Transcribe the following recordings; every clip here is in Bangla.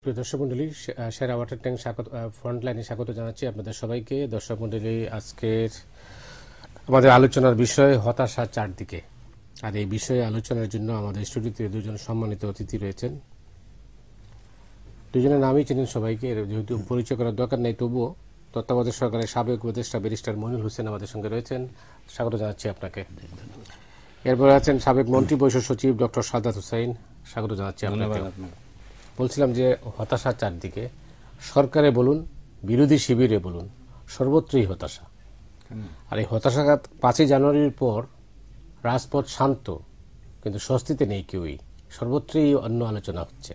প্রিয় দর্শক মণ্ডলী, সেরা ওয়াটার ট্যাঙ্ক ফ্রন্টলাইনে স্বাগত জানাচ্ছি আপনাদের সবাইকে। দর্শক মণ্ডলী, আজকের আমাদের আলোচনার বিষয় হতাশা চারদিকে। আর এই বিষয়ে আলোচনার জন্য আমাদের স্টুডিওতে দুজন সম্মানিত অতিথি রয়েছেন। দুজনের নামই চিনেন সবাইকে, যেহেতু পরিচয় করার দরকার নেই, তবুও তত্ত্বাবধায়ক সরকারের সাবেক উপদেষ্টা ব্যারিস্টার মনিরুল হোসেন আমাদের সঙ্গে রয়েছেন। স্বাগত জানাচ্ছি আপনাকে। এরপরে আছেন সাবেক মন্ত্রী পরিষদ সচিব ডক্টর সাদাত হোসাইন, স্বাগত জানাচ্ছি আপনাকে। বলছিলাম যে হতাশা চারদিকে, সরকারে বলুন, বিরোধী শিবিরে বলুন, সর্বত্রই হতাশা। আর এই হতাশাঘাত 5ই জানুয়ারির পর রাজপথ শান্ত, কিন্তু স্বস্তিতে নেই কেউই। সর্বত্রই অন্য আলোচনা হচ্ছে।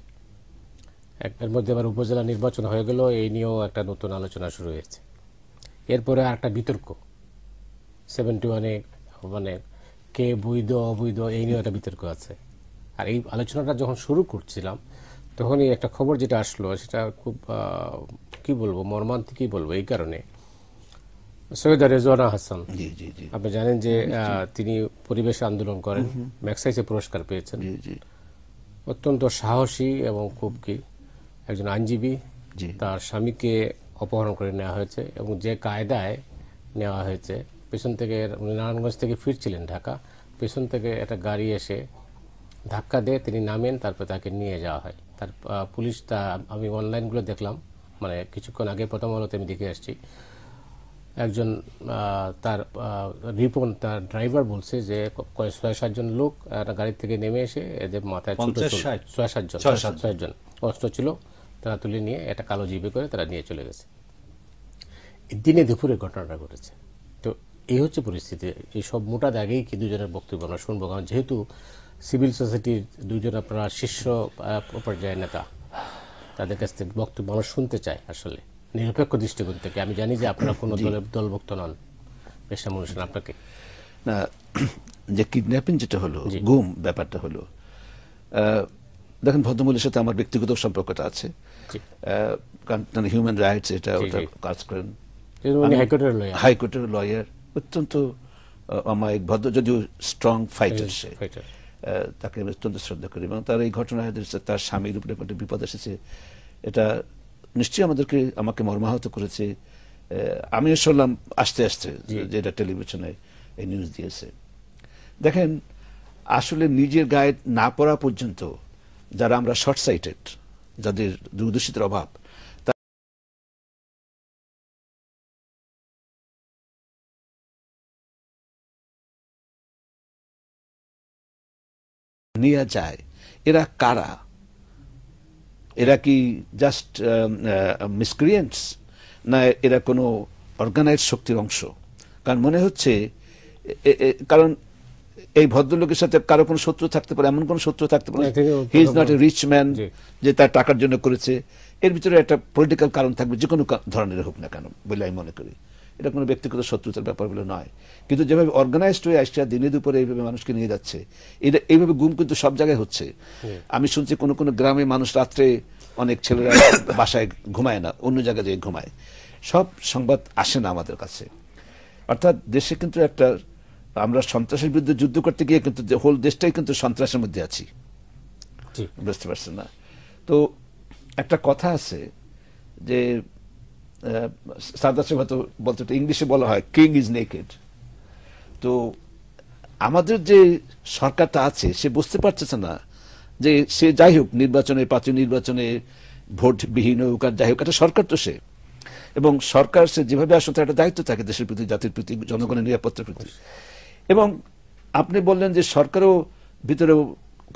এর মধ্যে আবার উপজেলা নির্বাচন হয়ে গেল, এই নিয়েও একটা নতুন আলোচনা শুরু হয়েছে। এরপরে একটা বিতর্ক 71-এ, মানে কে বৈধ অবৈধ, এই নিয়েও একটা বিতর্ক আছে। আর এই আলোচনাটা যখন শুরু করছিলাম, তখনই একটা খবর যেটা আসলো, সেটা খুব কি বলবো, মর্মান্তিকই বলবো। এই কারণে সৈয়দা রেজওয়ানা হাসান, আপনি জানেন যে তিনি পরিবেশ আন্দোলন করেন, ম্যাগসাইসে পুরস্কার পেয়েছেন। অত্যন্ত সাহসী এবং খুব একজন আইনজীবী। তার স্বামীকে অপহরণ করে নেওয়া হয়েছে এবং যে কায়দায় নেওয়া হয়েছে, পেছন থেকে, নারায়ণগঞ্জ থেকে ফিরছিলেন ঢাকা, পেছন থেকে একটা গাড়ি এসে ধাক্কা দিয়ে তিনি নামেন, তারপর তাকে নিয়ে যাওয়া হয়। তার পুলিশ, আমি অনলাইনগুলো দেখলাম, মানে কিছুক্ষণ আগে প্রথম আলোতে আমি দেখে আসছি, একজন তার রিপন, তার ড্রাইভার বলছে যে 6-7 জন লোক গাড়ি থেকে নেমে এসে এদের মাথায় ছোট 6-7 জন অস্ত্র ছিল, তারা তুলে নিয়ে একটা কালো জিপে করে তারা নিয়ে চলে গেছে। দিনে দুপুরে ঘটনাটা ঘটেছে। তো এই হচ্ছে পরিস্থিতি। এই সব মোটা দাগেই কি দুজনের বক্তব্য আমরা শুনবো, কারণ যেহেতু সিভিল সোসাইটির দুজন আপনারা শীর্ষ পর্যায়ের নেতা, তাদের কাছ থেকে বক্তব্য মানুষ শুনতে চায় আসলে নিরপেক্ষ দৃষ্টিকোণ থেকে। আমি জানি যে আপনারা কোনো দলের দলভুক্ত নন, পেশা মানুষ আপনাকে না। যে কিডন্যাপিং যেটা হলো, গুম ব্যাপারটা হলো, দেখেন ভদ্রমূলের সাথে আমার ব্যক্তিগত সম্পর্কটা আছে, কারণ হিউম্যান রাইটস এটা ওটা কাজ করেন, হাইকোর্টের লয়ার, অত্যন্ত অমায়িক ভদ্র, যদিও স্ট্রং ফাইটার। সে তাকে আমি অত্যন্ত শ্রদ্ধা করি এবং তার এই ঘটনায় তার স্বামীর উপরে একটা বিপদ এসেছে, এটা নিশ্চয়ই আমাকে মর্মাহত করেছে। আমিও শুনলাম আস্তে আস্তে যেটা টেলিভিশনে এই নিউজ দিয়েছে। দেখেন, আসলে নিজের গায়ে না পড়া পর্যন্ত যারা আমরা শর্ট সাইটেড, যাদের দূরদর্শিতার অভাব, নিয়ে যায়, এরা কারা? এরা কি জাস্ট মিসক্রিয়েন্টস, না এরা কোনো অর্গানাইজ শক্তির অংশ? কারণ মনে হচ্ছে, কারণ এই ভদ্রলোকের সাথে কারো কোনো শত্রু থাকতে পারে, এমন কোন শত্রু থাকতে পারে, he is not a rich man যে তার টাকার জন্য করেছে। এর ভিতরে একটা পলিটিক্যাল কারণ থাকবে, যে কোনো ধরনের হোক না কেন বলে আমি মনে করি। এটা কোনো ব্যক্তিগত শত্রুতার ব্যাপার বলে নয়। কিন্তু যেভাবে অর্গানাইজড হয়ে আসছে, দিনে দুপুরে এইভাবে মানুষকে নিয়ে যাচ্ছে, এটা এইভাবে গুম কিন্তু সব জায়গায় হচ্ছে। আমি শুনছি কোনো কোনো গ্রামে মানুষ রাত্রে, অনেক ছেলেরা বাসায় ঘুমায় না, অন্য জায়গায় যেয়ে ঘুমায়। সব সংবাদ আসে না আমাদের কাছে। অর্থাৎ দেশে কিন্তু একটা, আমরা সন্ত্রাসের বিরুদ্ধে যুদ্ধ করতে গিয়ে কিন্তু হোল দেশটাই কিন্তু সন্ত্রাসের মধ্যে আছি, বুঝতে পারছেন না? তো একটা কথা আছে যে সাদাত সাহেব হয়তো বলতে, ইংলিশে বলা হয় কিং ইজ নেকেড। তো আমাদের যে সরকারটা আছে, সে বুঝতে পারতেছে না যে সে যাই হোক, নির্বাচনে, 5 নির্বাচনে ভোটবিহীন হোক আর যাই হোক, একটা সরকার তো সে, এবং সরকার সে যেভাবে আসলে তার একটা দায়িত্ব থাকে দেশের প্রতি, জাতির প্রতি, জনগণের নিরাপত্তার প্রতি। এবং আপনি বললেন যে সরকারও ভিতরেও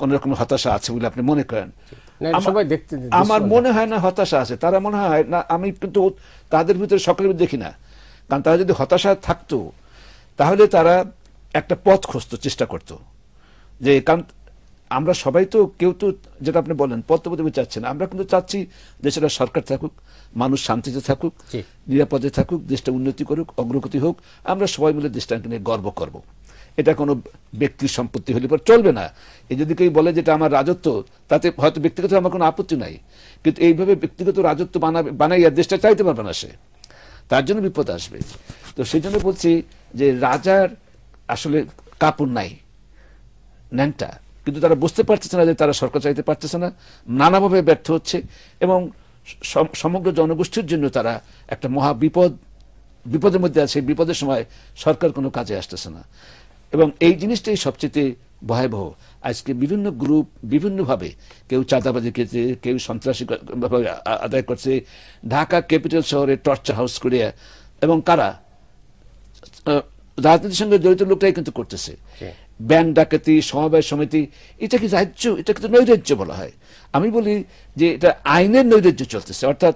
কোন রকম হতাশা আছে বলে আপনি মনে করেন। আমার মনে হয় না হতাশা আছে, তারা মনে হয় না, আমি কিন্তু তাদের ভিতরে সকলের দেখি না। কারণ তারা যদি হতাশা থাকতো, তাহলে তারা একটা পথ খুঁজতে চেষ্টা করতো। যে কারণ আমরা সবাই তো, কেউ তো, যেটা আপনি বলেন, পথ চাচ্ছে না। আমরা কিন্তু চাচ্ছি দেশের সরকার থাকুক, মানুষ শান্তিতে থাকুক, নিরাপদে থাকুক, দেশটা উন্নতি করুক, অগ্রগতি হোক, আমরা সবাই মিলে দেশটাকে নিয়ে গর্ব করব। এটা কোনো ব্যক্তির সম্পত্তি হলে পর চলবে না। এই যদি কেউ বলে যেটা আমার রাজত্ব, তাতে হয়তো ব্যক্তিগত আমার কোনো আপত্তি নাই, কিন্তু এইভাবে ব্যক্তিগত রাজত্ব বানাইয়া দেশটা চাইতে পারবে না সে, তার জন্য বিপদ আসবে। তো সেই জন্য বলছি যে রাজার আসলে কাপড় নাই, ন্যাংটা, কিন্তু তারা বুঝতে পারতেছে না যে তারা সরকার চাইতে পারতেছে না, নানাভাবে ব্যর্থ হচ্ছে, এবং সমগ্র জনগোষ্ঠীর জন্য তারা একটা মহা বিপদের মধ্যে আছে। বিপদের সময় সরকার কোনো কাজে আসতেছে না, এবং এই জিনিসটাই সবচেয়ে ভয়াবহ। আজকে বিভিন্ন গ্রুপ বিভিন্নভাবে, কেউ চাঁদাবাজি করছে, কেউ সন্ত্রাসী আদায় করছে, ঢাকা ক্যাপিটাল শহরে টর্চার হাউস করে, এবং কারা রাজনীতির সঙ্গে জড়িত লোকটাই কিন্তু করতেছে। ব্যাংক ডাকাতি, সমবায় সমিতি, এটা কি রাজ্য? এটা কিন্তু নৈরাজ্য বলা হয়। আমি বলি যে এটা আইনের নৈরাজ্য চলতেছে, অর্থাৎ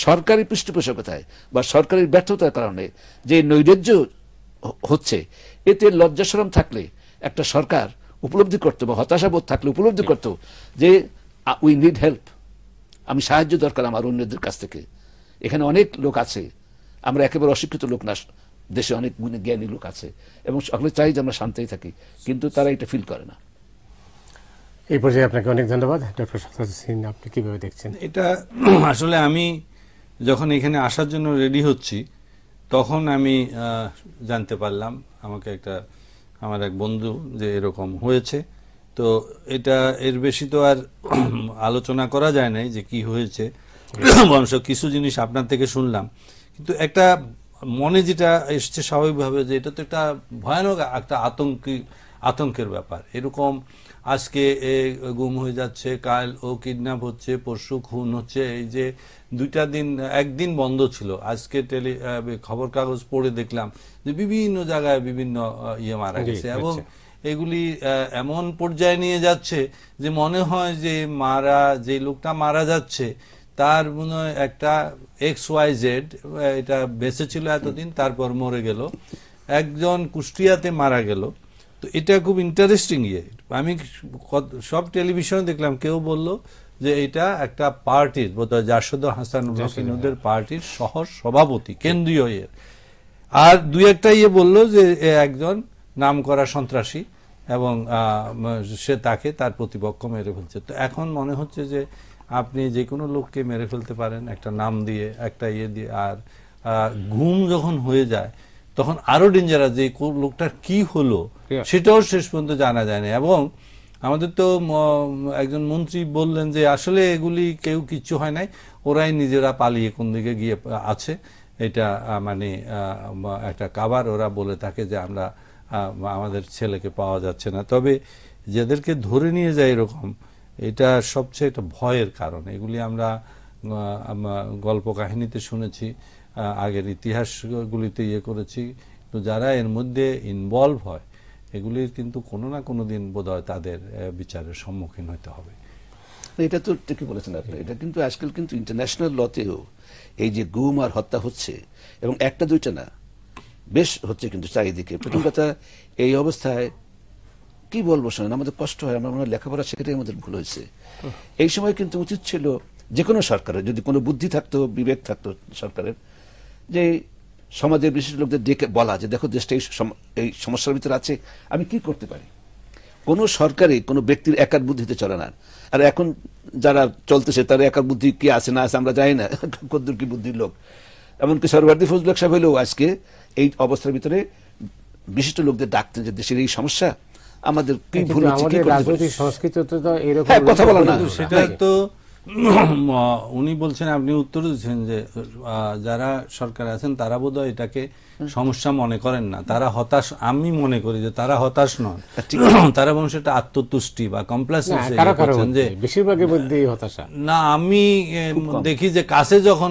সরকারি পৃষ্ঠপোষকতায় বা সরকারের ব্যর্থতার কারণে যে নৈরাজ্য হচ্ছে, এতে লজ্জাশরম থাকলে একটা সরকার উপলব্ধি করতো, বা হতাশাবোধ থাকলে উপলব্ধি করতো যে উই নিড হেল্প, আমি সাহায্য দরকার আমার অন্যদের কাছ থেকে। এখানে অনেক লোক আছে, আমরা একেবারে অশিক্ষিত লোক না, দেশে অনেক জ্ঞানী লোক আছে, এবং সকলে চাই যে আমরা শান্তিই থাকি, কিন্তু তারা এটা ফিল করে না। এই পর্যায়ে আপনাকে অনেক ধন্যবাদ ডক্টর সাজ্জাদ হোসেন, আপনি কিভাবে দেখছেন? এটা আসলে আমি যখন এখানে আসার জন্য রেডি হচ্ছি, তখন আমি জানতে পারলাম, আমাকে আমার এক বন্ধু যে এরকম হয়েছে। তো এটা এর বেশি তো আর আলোচনা করা যায় নাই যে কি হয়েছে, বংশ কিছু জিনিস আপনার থেকে শুনলাম, কিন্তু একটা মনে যেটা এসছে স্বাভাবিকভাবে যে এটা তো একটা ভয়ানক একটা আতঙ্কের ব্যাপার। এরকম আজকে গুম হয়ে যাচ্ছে, কাল ও কিডন্যাপ হচ্ছে, পরশু খুন হচ্ছে। এই যে একদিন বন্ধ ছিল, আজকে খবর কাগজ পড়ে দেখলাম যে বিভিন্ন জায়গায় বিভিন্ন মারা গেছে, এবং এগুলি এমন পর্যায়ে নিয়ে যাচ্ছে যে মনে হয় যে যে লোকটা মারা যাচ্ছে তার মনে হয় একটা XYZ, এটা বেঁচে ছিল এতদিন, তারপর মরে গেল, একজন কুষ্টিয়াতে মারা গেল। তো এটা খুব ইন্টারেস্টিং। আমি সব টেলিভিশনে দেখলাম, কেউ বলল যে এটা একটা পার্টির, বোধহয় জাসদ হাসানুল হক ইনুদের পার্টির সহ সভাপতি কেন্দ্রীয় আর দুই একটা বললো যে একজন নামকরা সন্ত্রাসী, এবং সে তার প্রতিপক্ষ মেরে ফেলছে। তো এখন মনে হচ্ছে যে আপনি যে কোনো লোককে মেরে ফেলতে পারেন একটা নাম দিয়ে, একটা দিয়ে। আর ঘুম যখন হয়ে যায় তখন আরো ডেঞ্জারাস, যে লোকটার কি হলো সেটাও শেষ পর্যন্ত জানা যায় না। এবং আমাদের তো একজন মন্ত্রী বললেন যে আসলে এগুলি কেউ কিচ্ছু হয় নাই, ওরাই নিজেরা পালিয়ে কোন দিকে গিয়ে আছে। এটা মানে একটা কাবার, ওরা বলে থাকে যে আমরা আমাদের ছেলেকে পাওয়া যাচ্ছে না। তবে যাদেরকে ধরে নিয়ে যায় এরকম, এটা সবচেয়ে একটা ভয়ের কারণ। এগুলি আমরা গল্প কাহিনীতে শুনেছি, আগের ইতিহাসগুলিতে করেছি, তো যারা এর মধ্যে ইনভলভ হয় এগুলির কিন্তু কোনো না কোনো দিন বোধহয় তাদের বিচারের সম্মুখীন হতে হবে। এটা তো ঠিকই বলেছেন আপনি। এটা কিন্তু আজকাল কিন্তু ইন্টারন্যাশনাল লতেও এই যে গুম আর হত্যা হচ্ছে, এবং একটা দুইটা না, বেশ হচ্ছে কিন্তু চারিদিকে। প্রথম কথা, এই অবস্থায় কি বলবো শোনেন, আমাদের কষ্ট হয়, আমরা মনে হয় লেখাপড়া শেখাটাই আমাদের ভুল হয়েছে। এই সময় কিন্তু উচিত ছিল যে কোনো সরকারের, যদি কোনো বুদ্ধি থাকতো, বিবেক থাকতো সরকারের, যে সমাজের বিশেষ লোকদের ডেকে বলা যে দেখো দেশটা এই সমস্যার ভিতরে আছে, আমি কি করতে পারি। কোনো সরকারই কোনো ব্যক্তির একার বুদ্ধিতে চলে না। আর এখন যারা চলতেছে তার একার বুদ্ধি কি আছে না আছে আমরা জানি না, কদ্দুর কি বুদ্ধির লোক। এমনকি সরওয়ার্দী ফজলুল হক সাহেব হলেও আজকে এই অবস্থার ভিতরে বিশিষ্ট লোকদের ডাকতেন যে দেশের এই সমস্যা, আমাদের কি ভুল হচ্ছে, কি রাজনৈতিক সংস্কৃতি তো এরকম কথা বলা না। সেটা তো উনি বলছেন, আপনি উত্তর দিচ্ছেন যে যারা সরকার আছেন তারা বোধহয় এটাকে সমস্যা মনে করেন না, তারা হতাশ। আমি মনে করি যে তারা হতাশ নন, তারা বরং সেটা আত্মতুষ্টি বা কমপ্লেসেন্স যে বেশিরভাগের মধ্যেই হতাশা। না, আমি দেখি যে কাছে যখন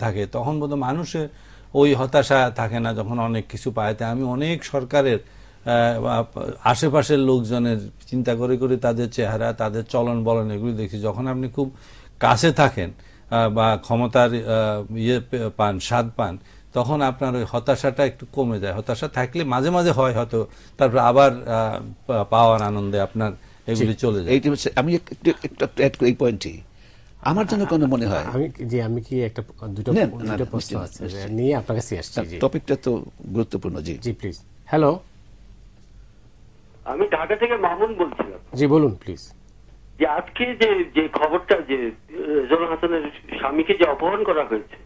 থাকে তখন বোধহয় মানুষের ওই হতাশা থাকে না, যখন অনেক কিছু পায়। তাই আমি অনেক সরকারের আশেপাশের লোকজনের চিন্তা করে করে তাদের চেহারা, তাদের চলন বলন এগুলি দেখি। যখন আপনি খুব কাছে থাকেন বা ক্ষমতার পান, স্বাদ পান, তখন আপনার ওই হতাশাটা একটু কমে যায়। হতাশা থাকলে মাঝে মাঝে হয় হয়তো, তারপর আবার পাওয়ার আনন্দে আপনার এগুলি চলে যায়। আমি একটু অ্যাড করি এই পয়েন্টে, আমার জন্য কোনো মনে হয় আমি কি একটা দুটো প্রশ্ন আছে নিয়ে আপনার কাছে আসছি। টপিকটা তো গুরুত্বপূর্ণ। জি জি প্লিজ। হ্যালো, আমি ঢাকা থেকে মামুন বলছিলাম। জি বলুন প্লিজ। যে আজকে যে খবরটা যে রেজাউল হাসানের স্বামীকে যে অপহরণ করা হয়েছে,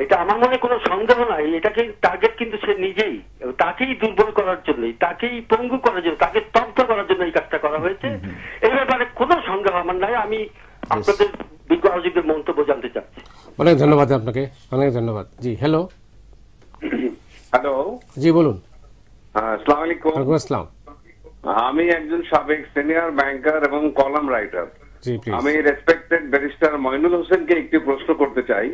এটা আমার মনে কোনো সন্দেহ নাই, এটাকে টার্গেট কিন্তু সে নিজেই, তাকেই দুর্বল করার জন্যই, তাকেই পঙ্গু করার জন্য, তাকে স্তব্ধ করার জন্য এই কাজটা করা হয়েছে। এই ব্যাপারে কোনো সন্দেহ আমার নাই। আমি আপনাদের বিজ্ঞ আলোচকদের মন্তব্য জানতে চাচ্ছি। অনেক ধন্যবাদ আপনাকে, অনেক ধন্যবাদ। জি হ্যালো। হ্যালো, জি বলুন। আসসালামু আলাইকুম। ওয়ালাইকুম আসসালাম। আমি একজন সাবেক সিনিয়র ব্যাংকার এবং কলাম রাইটার। G please. আমি রেসপেক্টেড ব্যারিস্টার মইনুল হোসেনকে একটি প্রশ্ন করতে চাই।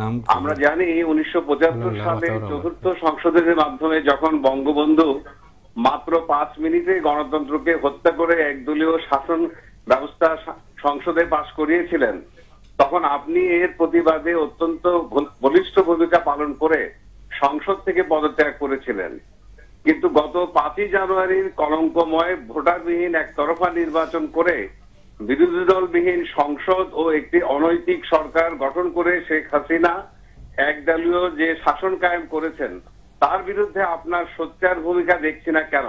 নাম কি? আমরা জানি 1975 সালে চতুর্থ সংশোধনীর মাধ্যমে যখন বঙ্গবন্ধু মাত্র 5 মিনিটে গণতন্ত্রকে হত্যা করে একদলীয় শাসন ব্যবস্থা সংসদে পাশ করিয়েছিলেন, তখন আপনি এর প্রতিবাদে অত্যন্ত বলিষ্ঠ ভূমিকা পালন করে সংসদ থেকে পদত্যাগ করেছিলেন। কিন্তু গত 5ই জানুয়ারির কলঙ্কময় ভোটারবিহীন একতরফা নির্বাচন করে বিরোধী দলবিহীন সংসদ ও একটি অনৈতিক সরকার গঠন করে শেখ হাসিনা একদলীয় যে শাসন কায়েম করেছেন, তার বিরুদ্ধে আপনার সোচ্চার ভূমিকা দেখছি না কেন?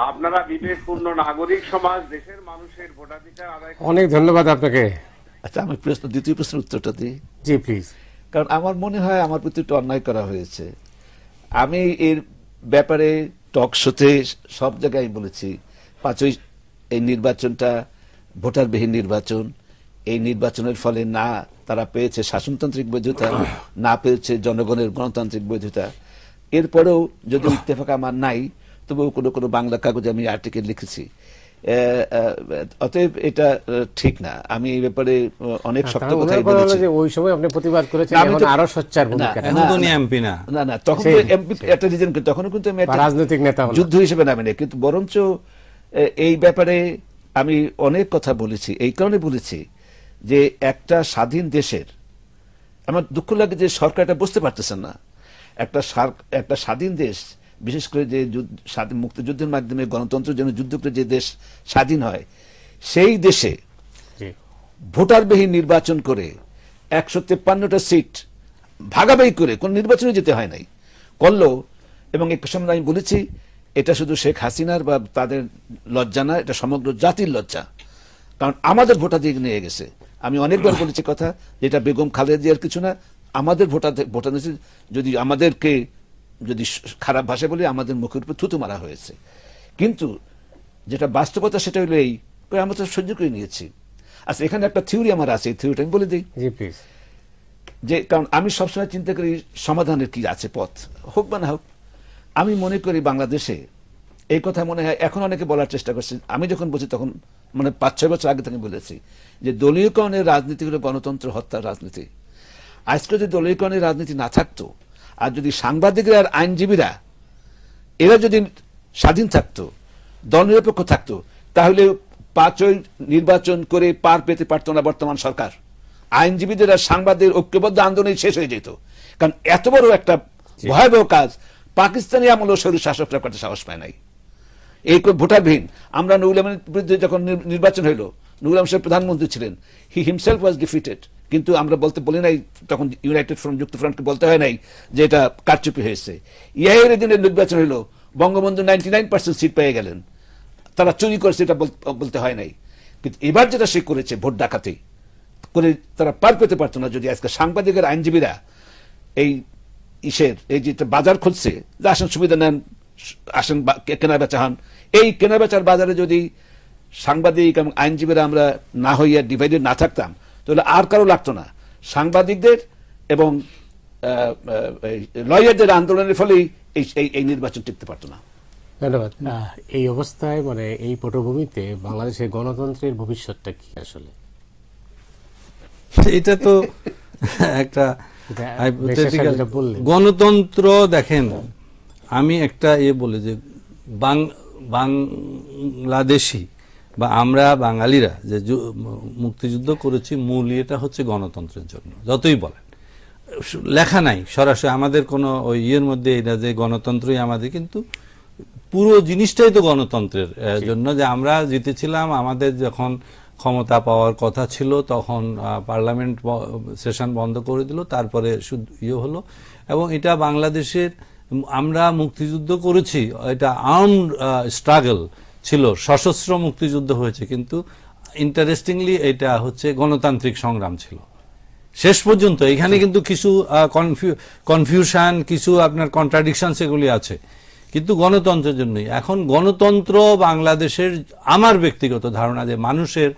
আপনারা বিবেকপূর্ণ নাগরিক সমাজ, দেশের মানুষের ভোটাধিকার আদায়। অনেক ধন্যবাদ আপনাকে। আচ্ছা, আমি দ্বিতীয় প্রশ্নের উত্তরটা দিই। জি প্লিজ। কারণ আমার মনে হয় আমার প্রতি একটু অন্যায় করা হয়েছে। আমি এর ব্যাপারে টক শোতে সব জায়গায় বলেছি, 5ই এই নির্বাচনটা ভোটারবিহীন নির্বাচন। এই নির্বাচনের ফলে না তারা পেয়েছে শাসনতান্ত্রিক বৈধতা, না পেয়েছে জনগণের গণতান্ত্রিক বৈধতা। এরপরেও যদি ইত্তেফাক আমার নাই, তবুও কোনো কোনো বাংলা কাগজে আমি আর্টিকেল লিখেছি। অতএব এটা ঠিক না। আমি এই ব্যাপারে অনেক শক্ত কথাই বলেছি। ওই সময় আপনি প্রতিবাদ করেছেন, আমি এখন তো- আরো সোচ্চার ভূমিকা। এখন তো উনি এমপি না। না না, তখন সেই, তো এমপি একটা রিজন, তখনও কিন্তু আমি একটা রাজনৈতিক নেতা হন। যুদ্ধ হিসেবে নামি না, কিন্তু বরঞ্চ এই ব্যাপারে আমি অনেক কথা বলেছি। এই কারণে বলেছি যে একটা স্বাধীন দেশের, আমার দুঃখ লাগে যে সরকারটা বুঝতে পারতেছেন না। একটা স্বাধীন দেশ, বিশেষ করে যে মুক্তিযুদ্ধের মাধ্যমে গণতন্ত্রের জন্য যুদ্ধ করে যে দেশ স্বাধীন হয়, সেই দেশে জি ভোটারবিহীন নির্বাচন করে 153টা সিট ভাগাভাগি করে কোন নির্বাচনে যেতে হয় নাই, করলো। এবং এক সময় আমি বলেছি, এটা শুধু শেখ হাসিনার বা তাদের লজ্জা না, এটা সমগ্র জাতির লজ্জা। কারণ আমাদের ভোটাধিকার নিয়ে গেছে। আমি অনেকবার বলেছি কথা, যেটা বেগম খালেদা জিয়ার কিছু না, আমাদের ভোটাধিকার, যদি আমাদেরকে যদি খারাপ ভাষা বলি, আমাদের মুখের উপর থুতু মারা হয়েছে। কিন্তু যেটা বাস্তবতা সেটা হলো এই, আমরা তো সহ্য করে নিয়েছি। আচ্ছা, এখানে একটা থিওরি আমার আছে, এই থিওরিটা আমি বলে দিই। জি প্লিজ। যে কারণ আমি সবসময় চিন্তা করি সমাধানের কি আছে পথ, হোক বা না হোক। আমি মনে করি বাংলাদেশে এই কথা মনে হয় এখন অনেকে বলার চেষ্টা করছে, আমি যখন বলছি তখন মানে 5-6 বছর আগে থেকে বলেছি যে দলীয়করণের রাজনীতি হলো গণতন্ত্র হত্যার রাজনীতি। আজকে যদি দলীয়করণের রাজনীতি না থাকতো, আর যদি সাংবাদিকরা আর আইনজীবীরা এরা যদি স্বাধীন থাকতো, দলনিরপেক্ষ থাকতো, তাহলে 5ই নির্বাচন করে পার পেতে পারতো না বর্তমান সরকার। আইনজীবীদের আর সাংবাদিকদের ঐক্যবদ্ধ আন্দোলনে শেষ হয়ে যেত। কারণ এত বড় একটা ভয়াবহ কাজ পাকিস্তানি আমলেও শরীর শাসকরা করতে সাহস পায় নাই। এই ভোটারবিহীন, আমরা নুরুল আমিনের বিরুদ্ধে যখন নির্বাচন হইলো, নুরুল আমিন সাহেব প্রধানমন্ত্রী ছিলেন, হি হিমসেলফ ওয়াজ ডিফিটেড, কিন্তু আমরা বলি নাই তখন, ইউনাইটেড ফ্রন্ট, যুক্তফ্রন্টকে বলতে হয় নাই যে এটা কারচুপি হয়েছে। ইয়াহির দিনের নির্বাচন হইলো, বঙ্গবন্ধু 99% সিট পেয়ে গেলেন, তারা চুরি করেছে এটা বলতে হয় নাই। কিন্তু এবার যেটা সে করেছে, ভোট ডাকাতি করে তারা পার পেতে পারতো না, যদি আজকে সাংবাদিকের আইনজীবীরা এই এই যে বাজার খুলছে, যে আসেন সুবিধা নেন, আসেন কেনা বেচা হন, এই কেনা বেচার বাজারে যদি সাংবাদিক এবং আইনজীবীরা আমরা না হইয়া ডিভাইডেড না থাকতাম, তাহলে আর কারো লাগতো না। সাংবাদিকদের এবং লয়ারদের আন্দোলনের ফলেই এই নির্বাচন টিকতে পারতো না। ধন্যবাদ। এই অবস্থায় মানে এই পটভূমিতে বাংলাদেশের গণতন্ত্রের ভবিষ্যৎটা কি আসলে? এটা তো একটা গণতন্ত্র। দেখেন, আমি একটা বলে যে বাংলাদেশি বা আমরা বাঙালিরা যে মুক্তিযুদ্ধ করেছি, মূল এটা হচ্ছে গণতন্ত্রের জন্য। যতই বলেন, লেখা নাই সরাসরি আমাদের কোনো ওই ইয়ের মধ্যে এটা যে গণতন্ত্রই আমাদের, কিন্তু পুরো জিনিসটাই তো গণতন্ত্রের জন্য। যে আমরা জিতেছিলাম, আমাদের যখন ক্ষমতা পাওয়ার কথা ছিল তখন পার্লামেন্ট সেশন বন্ধ করে দিল, তারপরে শুধু হলো। এবং এটা বাংলাদেশের, আমরা মুক্তিযুদ্ধ করেছি, এটা আর্মড স্ট্রাগল ছিল, সশস্ত্র মুক্তিযুদ্ধ হয়েছে, কিন্তু ইন্টারেস্টিংলি এটা হচ্ছে গণতান্ত্রিক সংগ্রাম ছিল। শেষ পর্যন্ত এখানে কিন্তু কিছু কনফিউশন, কিছু আপনার কন্ট্রাডিকশন সেগুলি আছে, কিন্তু গণতন্ত্রের জন্যই। এখন গণতন্ত্র বাংলাদেশের, আমার ব্যক্তিগত ধারণা যে মানুষের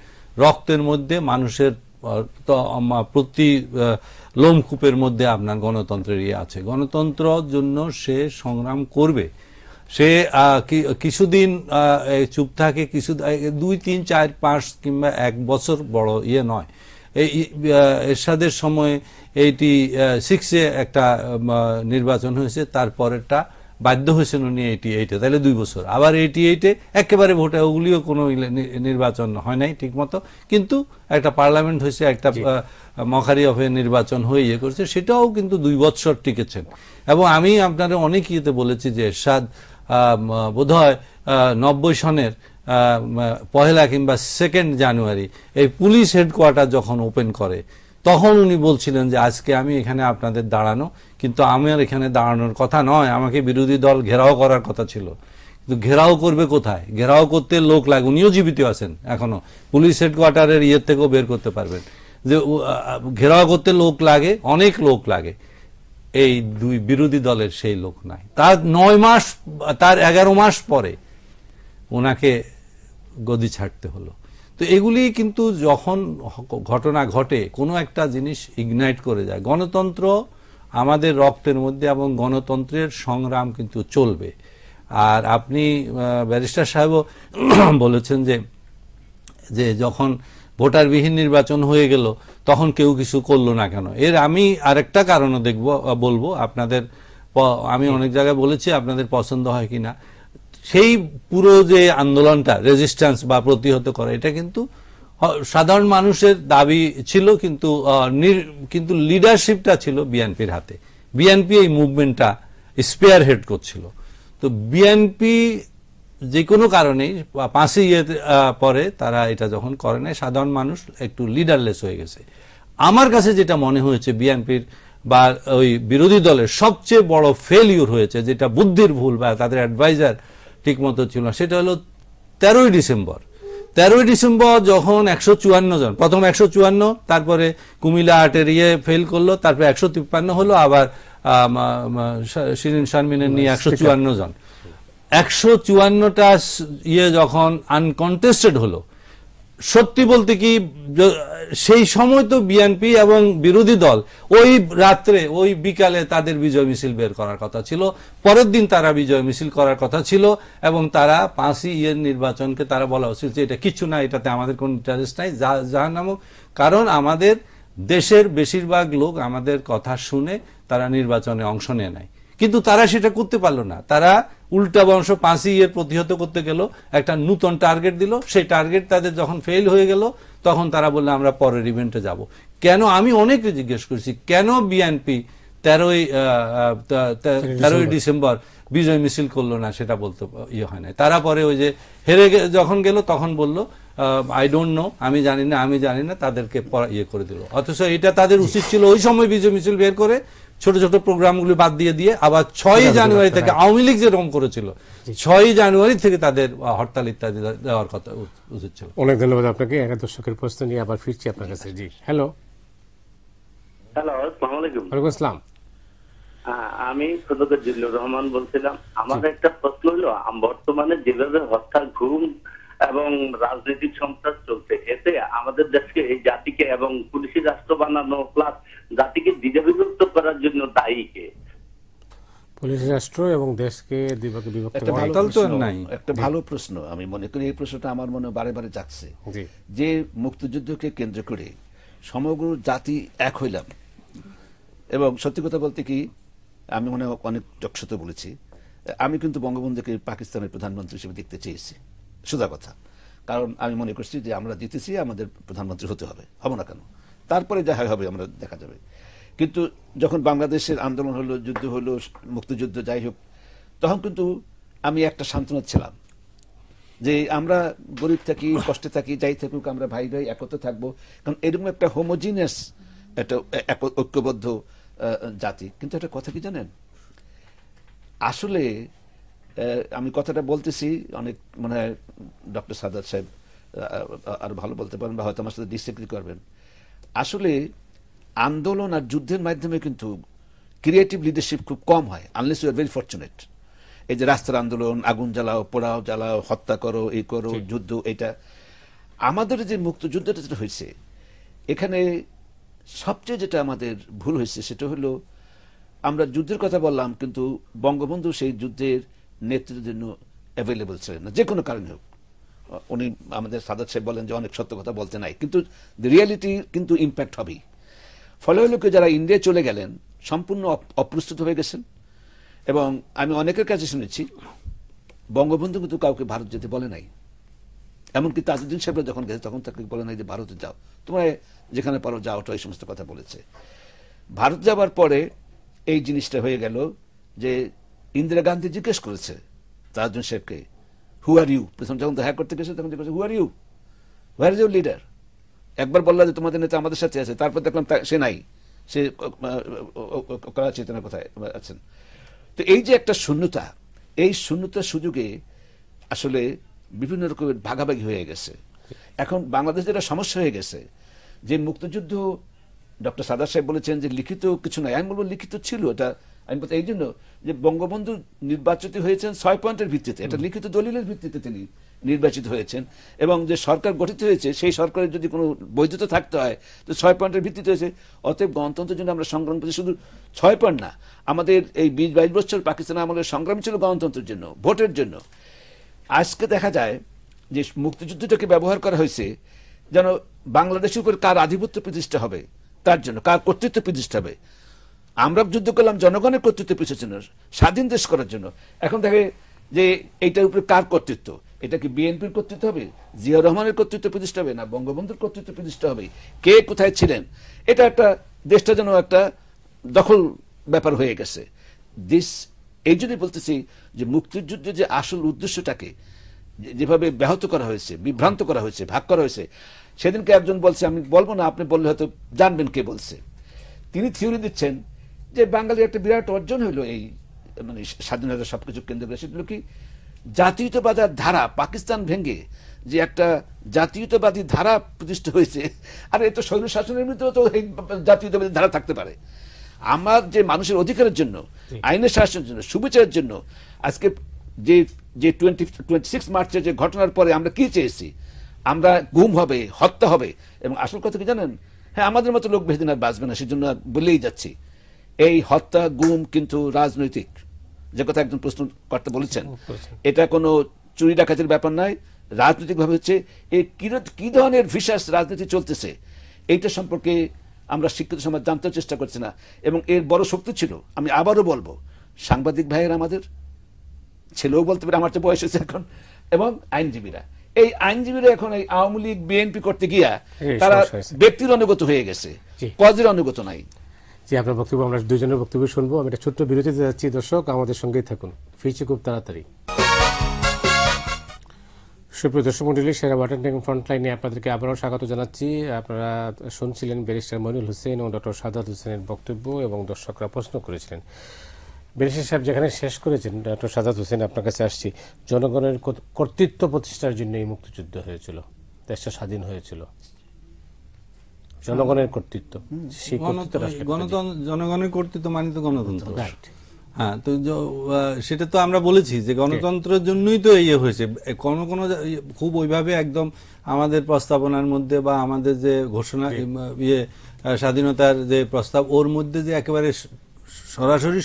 রক্তের মধ্যে, মানুষের প্রতি লোমকূপের মধ্যে আপনার গণতন্ত্রের ইয়ে আছে। গণতন্ত্রের জন্য সে সংগ্রাম করবে। সে কিছুদিন চুপ থাকে, কিছু 2, 3, 4, 5 কিংবা 1 বছর বড় ইয়ে নয়। এই এরশাদের সময় 86-এ একটা নির্বাচন হয়েছে, তারপরেরটা বাধ্য হয়েছেন উনি 88-এ, তাহলে 2 বছর। আবার 88-এ একেবারে ভোটে ওগুলিও কোনো নির্বাচন হয় নাই ঠিক মতো, কিন্তু একটা পার্লামেন্ট হয়েছে, একটা মখারি অফে নির্বাচন হয়ে ইয়ে করছে, সেটাও কিন্তু 2 বছর টিকেছেন। এবং আমি আপনারা অনেক ইয়েতে বলেছি যে এরশাদ বোধহয় 90 সনের 1 কিংবা 2 জানুয়ারি এই পুলিশ হেডকোয়ার্টার যখন ওপেন করে, তখন উনি বলছিলেন যে আজকে আমি এখানে আপনাদের দাঁড়ানো, কিন্তু আমার এখানে দাঁড়ানোর কথা নয়, আমাকে বিরোধী দল ঘেরাও করার কথা ছিল। কিন্তু ঘেরাও করবে কোথায়? ঘেরাও করতে লোক লাগে, উনিও জীবিত আছেন এখনো, পুলিশ হেডকোয়ার্টারের ইয়ের থেকেও বের করতে পারবেন যে ঘেরাও করতে লোক লাগে, অনেক লোক লাগে। এই 2 বিরোধী দলের সেই লোক নাই। তার 9 মাস, তার 11 মাস পরে ওনাকে গদি ছাড়তে হলো। তো এগুলি কিন্তু যখন ঘটনা ঘটে, কোনো একটা জিনিস ইগনাইট করে যায়। গণতন্ত্র আমাদের রক্তের মধ্যে, এবং গণতন্ত্রের সংগ্রাম কিন্তু চলবে। আর আপনি ব্যারিস্টার সাহেবও বলেছেন যে যখন ভোটারবিহীন নির্বাচন হয়ে গেল তখন কেউ কিছু করলো না কেন। এর আমি আরেকটা কারণও বলবো আপনাদের, আমি অনেক জায়গায় বলেছি, আপনাদের পছন্দ হয় কিনা, সেই পুরো যে আন্দোলনটা, রেজিস্ট্যান্স বা প্রতিহত করা, এটা কিন্তু সাধারণ মানুষের দাবি ছিল, কিন্তু লিডারশিপটা ছিল বিএনপির হাতে। বিএনপি এই মুভমেন্টটা স্পেয়ার হেড করছিল। তো বিএনপি যে কোনো কারণেই 5ই পরে তারা এটা যখন করে নাই, সাধারণ মানুষ একটু লিডারলেস হয়ে গেছে। আমার কাছে যেটা মনে হয়েছে বিএনপির বা ওই বিরোধী দলের সবচেয়ে বড় ফেলিউর হয়েছে, যেটা বুদ্ধির ভুল বা তাদের অ্যাডভাইজার ঠিক মতো ছিল না, সেটা হলো 13ই ডিসেম্বর। 13ই ডিসেম্বর যখন 154 জন, প্রথম 154, তারপরে কুমিল্লা 8-এর ইয়ে ফেল করলো, তারপরে 153 হলো, আবার শিরিন শারমিনের নিয়ে 154 জন। 154টা ইয়ে যখন আনকন্টেস্টেড হলো, সত্যি বলতে কি সেই সময় তো বিএনপি এবং বিরোধী দল ওই রাত্রে, ওই বিকালে তাদের বিজয় মিছিল বের করার কথা ছিল, পরের দিন তারা বিজয় মিছিল করার কথা ছিল, এবং তারা 5ই নির্বাচনকে তারা বলা উচিত যে এটা কিছু না, এটাতে আমাদের কোন ইন্টারেস্ট নাই, যার নামক। কারণ আমাদের দেশের বেশিরভাগ লোক আমাদের কথা শুনে তারা নির্বাচনে অংশ নেয় নাই, কিন্তু তারা সেটা করতে পারলো না। তারা উল্টা বংশ 5ই প্রতিহত করতে গেল, একটা নতুন টার্গেট দিল, সেই টার্গেট তাদের যখন ফেল হয়ে গেল, তখন তারা বললো আমরা পরের ইভেন্টে যাব। কেন? আমি অনেকে জিজ্ঞেস করেছি কেন বিএনপি 13ই ডিসেম্বর বিজয় মিছিল করলো না, সেটা বলতে ইয়ে হয় না। তারা পরে ওই যে হেরে যখন গেল তখন বলল আই ডোন্ট নো, আমি জানি না, তাদেরকে ইয়ে করে দিল। অথচ এটা তাদের উচিত ছিল ওই সময় বিজয় মিছিল বের করে ছোট ছোট প্রোগ্রামগুলি বাদ দিয়ে আবার 6ই জানুয়ারি থেকে, আওয়ামী লীগ যেরকম করেছিল, 6ই জানুয়ারি থেকে তাদের হরতাল ইত্যাদি দেওয়ার কথা উচিত ছিল। অনেক ধন্যবাদ আপনাকে। একা দর্শকের প্রশ্ন নিয়ে আবার ফিরছি আপনার কাছে। জি, হ্যালো। আসসালামু আলাইকুম। ওয়ালাইকুম আসসালাম। আমি সৈয়দ জিল্লুর রহমান বলছিলাম। আমার একটা প্রশ্ন হলো, বর্তমানে যেভাবে হত্যা, গুম এবং রাজনৈতিক সন্ত্রাস চলছে, এতে আমাদের দেশকে, এই জাতিকে এবং পুলিশি রাষ্ট্র বানানো প্লাস জাতিকে দ্বিধাবিভক্ত করার জন্য দায়ী কে? পুলিশ রাষ্ট্র এবং দেশকে বিভক্ত একটা ভালো প্রশ্ন। আমি মনে করি এই প্রশ্নটা আমার মনে বারে বারে জাগছে, যে মুক্তিযুদ্ধকে কেন্দ্র করে সমগ্র জাতি এক হইলাম। এবং সত্যি কথা বলতে কি, আমি মনে অনেক যক্ষত বলেছি, আমি কিন্তু বঙ্গবন্ধুকে পাকিস্তানের প্রধানমন্ত্রী হিসেবে দেখতে চেয়েছি, সোজা কথা। কারণ আমি মনে করছি যে আমরা জিতেছি, আমাদের প্রধানমন্ত্রী হতে হবে, হব না কেন, তারপরে যা হবে আমরা দেখা যাবে। কিন্তু যখন বাংলাদেশের আন্দোলন হলো, যুদ্ধ হলো, মুক্তিযুদ্ধ যাই হোক, তখন কিন্তু আমি একটা সান্ত্বনা ছিলাম যে আমরা গরিব থাকি, কষ্টে থাকি, যাই থাকুক, আমরা ভাই ভাই একত্রে থাকবো, কারণ এরকম একটা হোমোজিনিয়াস, একটা ঐক্যবদ্ধ জাতি। কিন্তু একটা কথা কি জানেন, আসলে আমি কথাটা বলতেছি, অনেক মনে হয় ডক্টর সাদাত সাহেব আর ভালো বলতে পারেন, বা হয়তো আমার সাথে ডিসএগ্রি করবেন। আসলে আন্দোলন আর যুদ্ধের মাধ্যমে কিন্তু ক্রিয়েটিভ লিডারশিপ খুব কম হয়, unless you are very fortunate. এই যে রাস্তার আন্দোলন, আগুন জ্বালাও, পোড়াও, জ্বালাও, হত্যা করো, এই করো, যুদ্ধ, এটা আমাদের যে মুক্তিযুদ্ধটা যেটা হয়েছে, এখানে সবচেয়ে যেটা আমাদের ভুল হয়েছে সেটা হলো আমরা যুদ্ধের কথা বললাম, কিন্তু বঙ্গবন্ধু সেই যুদ্ধের নেতৃত্বের জন্য অ্যাভেলেবল ছিলেন না, যে কোনো কারণে হোক। উনি আমাদের সাদাত সাহেব বলেন যে অনেক সত্য কথা বলতে নাই, কিন্তু রিয়েলিটি কিন্তু ইম্প্যাক্ট হবেই। ফলে হলো কি, যারা ইন্ডিয়া চলে গেলেন সম্পূর্ণ অপ্রস্তুত হয়ে গেছেন। এবং আমি অনেকের কাছে শুনেছি বঙ্গবন্ধু কিন্তু কাউকে ভারত যেতে বলে নাই, এমনকি তাজউদ্দিন সাহেবরা যখন গেছে তখন তাকে বলে নাই যে ভারতে যাও, তোমরা যেখানে পারো যাও, এই সমস্ত কথা বলেছে। ভারত যাবার পরে এই জিনিসটা হয়ে গেল যে ইন্দিরা গান্ধী জিজ্ঞেস করেছে তাজউদ্দিন সাহেবকে, হু আর ইউ? প্রথম যখন দেখা করতে গেছে তখন জিজ্ঞেস, who are you, where is your leader? একবার বললা যে তোমাদের নেতা আমাদের সাথে আছে, তারপর দেখলাম সে নাই, সে করাচিতে না কোথায় আছেন। তো এই যে একটা শূন্যতা, এই শূন্যতার সুযোগে আসলে বিভিন্ন রকমের ভাগাভাগি হয়ে গেছে। এখন বাংলাদেশ যেটা সমস্যা হয়ে গেছে, যে মুক্তিযুদ্ধ ডক্টর সাদাত সাহেব বলেছেন যে লিখিত কিছু নাই, আমি বলবো লিখিত ছিল। এটা আমি বলতে এই জন্য যে বঙ্গবন্ধু নির্বাচিত হয়েছেন 6 পয়েন্টের ভিত্তিতে, এটা লিখিত দলিলের ভিত্তিতে তিনি নির্বাচিত হয়েছেন। এবং যে সরকার গঠিত হয়েছে সেই সরকারের যদি কোনো বৈধতা থাকতে হয় তো 6 পয়েন্টের ভিত্তিতে হয়েছে। অতএব গণতন্ত্রের জন্য আমরা সংগ্রাম করছি, শুধু 6 পয়েন্ট না, আমাদের এই 20-22 বছর পাকিস্তান আমলের সংগ্রাম ছিল গণতন্ত্রের জন্য, ভোটের জন্য। আজকে দেখা যায় যে মুক্তিযুদ্ধটাকে ব্যবহার করা হয়েছে যেন বাংলাদেশের উপর কার আধিপত্য প্রতিষ্ঠা হবে তার জন্য, কার কর্তৃত্ব প্রতিষ্ঠা হবে। আমরা যুদ্ধ করলাম জনগণের কর্তৃত্ব প্রতিষ্ঠার জন্য, স্বাধীন দেশ করার জন্য। এখন দেখে যে এইটার উপরে কার কর্তৃত্ব, এটা কি বিএনপির কর্তৃত্ব হবে, জিয়া রহমানের কর্তৃত্ব প্রতিষ্ঠা হবে, না বঙ্গবন্ধুর কর্তৃত্ব প্রতিষ্ঠা হবে, কে কোথায় ছিলেন? এটা একটা দেশটা যেন একটা দখল ব্যাপার হয়ে গেছে। এই জন্যই বলতেছি যে মুক্তিযুদ্ধের যে আসল উদ্দেশ্যটাকে যেভাবে ব্যাহত করা হয়েছে, বিভ্রান্ত করা হয়েছে, ভাগ করা হয়েছে। সেদিনকে একজন বলছে, আমি বলবো না, আপনি বললে হয়তো জানবেন কে বলছে। তিনি থিওরি দিচ্ছেন যে বাঙালির একটা বিরাট অর্জন হলো এই মানে স্বাধীনতা সবকিছু কেন্দ্র করে, সেগুলো কি জাতীয়তাবাদের ধারা, পাকিস্তান ভেঙে যে একটা জাতীয়তাবাদী ধারা প্রতিষ্ঠা হয়েছে। আর এত স্বৈর শাসনের ভিতরে তো এই জাতীয়তাবাদী ধারা থাকতে পারে। আমার যে মানুষের অধিকারের জন্য, আইনের শাসনের জন্য, সুবিচারের জন্য আজকে যে 26 মার্চের যে ঘটনার পরে আমরা কি চেয়েছি, আমরা গুম হবে, হত্যা হবে। এবং আসল কথা কি জানেন, হ্যাঁ আমাদের মতো লোক বেশি দিন আর বাঁচবে না, সেজন্য বলেই যাচ্ছি। এই হত্যা গুম কিন্তু রাজনৈতিক, যে কথা একজন প্রশ্নকর্তা বলেছেন, এটা কোনো চুরি ডাকাতির ব্যাপার নয়, রাজনৈতিক ভাবে হচ্ছে। এই কি ধরনের ভিসাস রাজনীতি চলতেছে এইটা সম্পর্কে আমরা শিক্ষিত সমাজ জানতে চেষ্টা করছি না। এবং এর বড় শক্তি ছিল, আমি আবারও বলবো, সাংবাদিক ভাইয়ের আমাদের ছেলেও বলতে পারে, আমার তো বয়স হয়েছে এখন, এবং আইনজীবীরা। এই আইনজীবীরা এখন এই আওয়ামী লীগ বিএনপি করতে গিয়া তারা ব্যক্তির অনুগত হয়ে গেছে, কজের অনুগত নাই। জি, আপনার বক্তব্য আমরা দুজনের বক্তব্য শুনবো। আমি একটা ছোট্ট বিরতিতে যাচ্ছি, দর্শক আমাদের সঙ্গেই থাকুন, ফিরছি খুব তাড়াতাড়ি। সুপ্রিয় দর্শক মন্ডলী, সেরা ওয়াটার ফ্রন্টলাইনে আপনাদেরকে আবারও স্বাগত জানাচ্ছি। আপনারা শুনছিলেন ব্যারিস্টার মইনুল হোসেন এবং ডক্টর সাদাত হোসেনের বক্তব্য, এবং দর্শকরা প্রশ্ন করেছিলেন। ব্যারিস্টার সাহেব যেখানে শেষ করেছেন, ডক্টর সাদাত হোসেন আপনার কাছে আসছি, জনগণের কর্তৃত্ব প্রতিষ্ঠার জন্য এই মুক্তিযুদ্ধ হয়েছিল, দেশটা স্বাধীন হয়েছিল, জনগণের কর্তৃত্ব, জনগণের কর্তৃত্ব মানে তো গণতন্ত্র। হ্যাঁ, তো সেটা তো আমরা বলেছি যে গণতন্ত্রের জন্যই তো ইয়ে হয়েছে। কোন কোন খুব ওইভাবে একদম আমাদের প্রস্তাবনার মধ্যে বা আমাদের যে ঘোষণা ইয়ে স্বাধীনতার যে প্রস্তাব, ওর মধ্যে যে একেবারে সরাসরি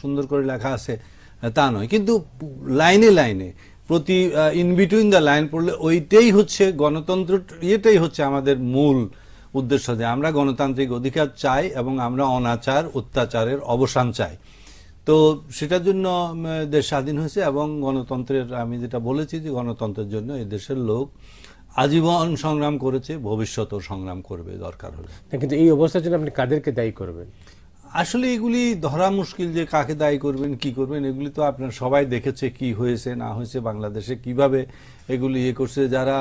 সুন্দর করে লেখা আছে তা নয়, কিন্তু লাইনে লাইনে প্রতি ইন বিটুইন দ্য লাইন পড়লে ওইটাই হচ্ছে গণতন্ত্র, এটাই হচ্ছে আমাদের মূল উদ্দেশ্য, যে আমরা গণতান্ত্রিক অধিকার চাই এবং আমরা অনাচার অত্যাচারের অবসান চাই। তো সেটার জন্য দেশ স্বাধীন হয়েছে, এবং গণতন্ত্রের আমি যেটা বলেছি যে গণতন্ত্রের জন্য এই দেশের লোক আজীবন সংগ্রাম করেছে, ভবিষ্যতেও সংগ্রাম করবে দরকার হলে। কিন্তু এই অবস্থার জন্য আপনি কাদেরকে দায়ী করবেন? আসলে এগুলি ধরা মুশকিল যে কাকে দায়ী করবেন, কি করবেন। এগুলি তো আপনার সবাই দেখেছে কি হয়েছে না হয়েছে, বাংলাদেশে কিভাবে এগুলি ইয়ে করছে, যারা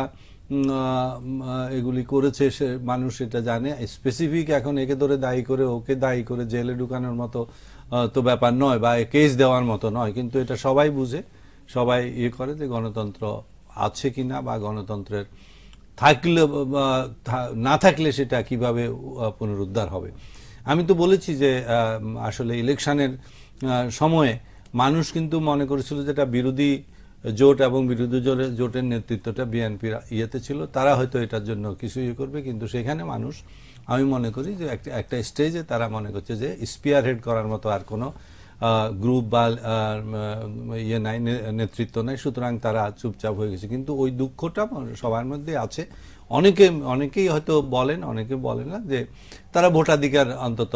এগুলি করেছে সে মানুষ এটা জানে। স্পেসিফিক এখন একে ধরে দায়ী করে ওকে দায়ী করে জেলে ঢুকানোর মতো তো ব্যাপার নয়, বা কেস দেওয়ার মতো নয়, কিন্তু এটা সবাই বুঝে, সবাই ইয়ে করে যে গণতন্ত্র আছে কিনা বা গণতন্ত্রের থাকলে না থাকলে সেটা কিভাবে পুনরুদ্ধার হবে। আমি তো বলেছি যে আসলে ইলেকশনের সময়ে মানুষ কিন্তু মনে করেছিল যেটা বিরোধী জোট এবং বিরোধী জোটের নেতৃত্বটা বিএনপির ইয়েতে ছিল, তারা হয়তো এটার জন্য কিছু ইয়ে করবে, কিন্তু সেখানে মানুষ, আমি মনে করি যে একটা স্টেজে তারা মনে করছে যে স্পিয়ার হেড করার মতো আর কোনো গ্রুপ বা ইয়ে নাই, নেতৃত্ব নাই, সুতরাং তারা চুপচাপ হয়ে গেছে। কিন্তু ওই দুঃখটা সবার মধ্যে আছে। অনেকেই হয়তো বলেন, অনেকে বলেন না যে তারা ভোটাধিকার, অন্তত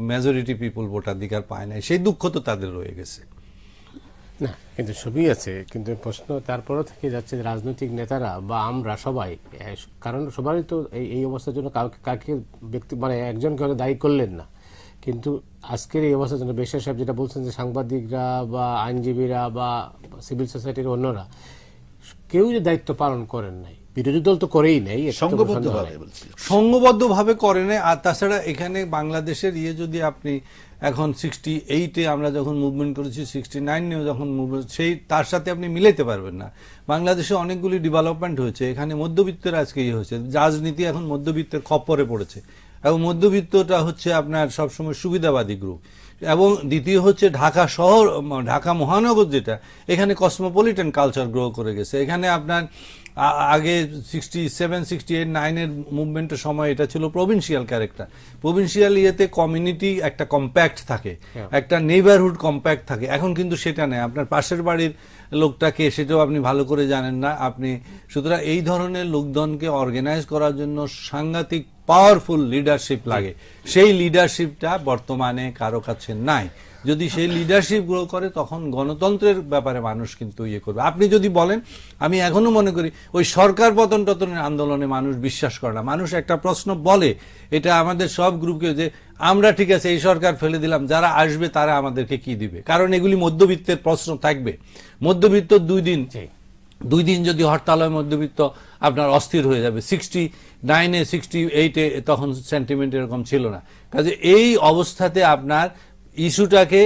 মেজরিটি পিপুল ভোটাধিকার পায় নাই, সেই দুঃখ তো তাদের রয়ে গেছে। না, কিন্তু সবই আছে, কিন্তু প্রশ্ন তারপরও থেকে যাচ্ছে রাজনৈতিক নেতারা বা আমরা সবাই, কারণ সবারই তো এই অবস্থার জন্য কাকে ব্যক্তি মানে একজনকে হয়তো দায়ী করলেন না, কিন্তু আজকের এই অবস্থার জন্য বেশির সাহেব যেটা বলছেন যে সাংবাদিকরা বা আইনজীবীরা বা সিভিল সোসাইটির অন্যরা কেউ যে দায়িত্ব পালন করেন নাই, বিরোধী দল তো করেই নাই, সংঘবদ্ধভাবে করে নাই। আর তাছাড়া এখানে বাংলাদেশের যদি আপনি এখন 68-এ আমরা যখন মুভমেন্ট করেছি, 69-এও যখন মুভমেন্ট, তার সাথে আপনি মিলাইতে পারবেন না। বাংলাদেশে অনেকগুলি ডেভেলপমেন্ট হয়েছে, এখানে মধ্যবিত্তের আজকে হয়েছে, রাজনীতি এখন মধ্যবিত্তের খপ্পরে পড়েছে, এবং মধ্যবিত্তটা হচ্ছে আপনার সবসময় সুবিধাবাদী গ্রুপ। এবং দ্বিতীয় হচ্ছে ঢাকা শহর, ঢাকা মহানগর যেটা, এখানে কসমোপলিটন কালচার গ্রো করে গেছে। এখানে আপনার আগে 67, 68, 9-এর মুভমেন্টের সময় এটা ছিল প্রভিন্সিয়াল ক্যারেক্টার। প্রভিন্সিয়াল ইয়েতে কমিউনিটি একটা কম্প্যাক্ট থাকে, একটা নেইবারহুড কম্প্যাক্ট থাকে। এখন কিন্তু সেটা নেই, আপনার পাশের বাড়ির লোকটাকে সেটাও আপনি ভালো করে জানেন না আপনি। সুতরাং এই ধরনের লোকজনকে অর্গানাইজ করার জন্য সাংঘাতিক পাওয়ারফুল লিডারশিপ লাগে, সেই লিডারশিপটা বর্তমানে কারো কাছে নাই। যদি সেই লিডারশিপ গ্রো করে তখন গণতন্ত্রের ব্যাপারে মানুষ কিন্তু ইয়ে করবে। আপনি যদি বলেন, আমি এখনো মনে করি ওই সরকার পতন টতনের আন্দোলনে মানুষ বিশ্বাস করে না। মানুষ একটা প্রশ্ন বলে, এটা আমাদের সব গ্রুপকে, যে আমরা ঠিক আছে এই সরকার ফেলে দিলাম, যারা আসবে তারা আমাদেরকে কি দিবে? কারণ এগুলি মধ্যবিত্তের প্রশ্ন থাকবে। মধ্যবিত্ত দুই দিন যদি হরতাল হয়, মধ্যবিত্ত আপনার অস্থির হয়ে যাবে। 69-এ 68-এ তখন সেন্টিমেন্ট এরকম ছিল না। কাজে এই অবস্থাতে আপনার ইস্যুটাকে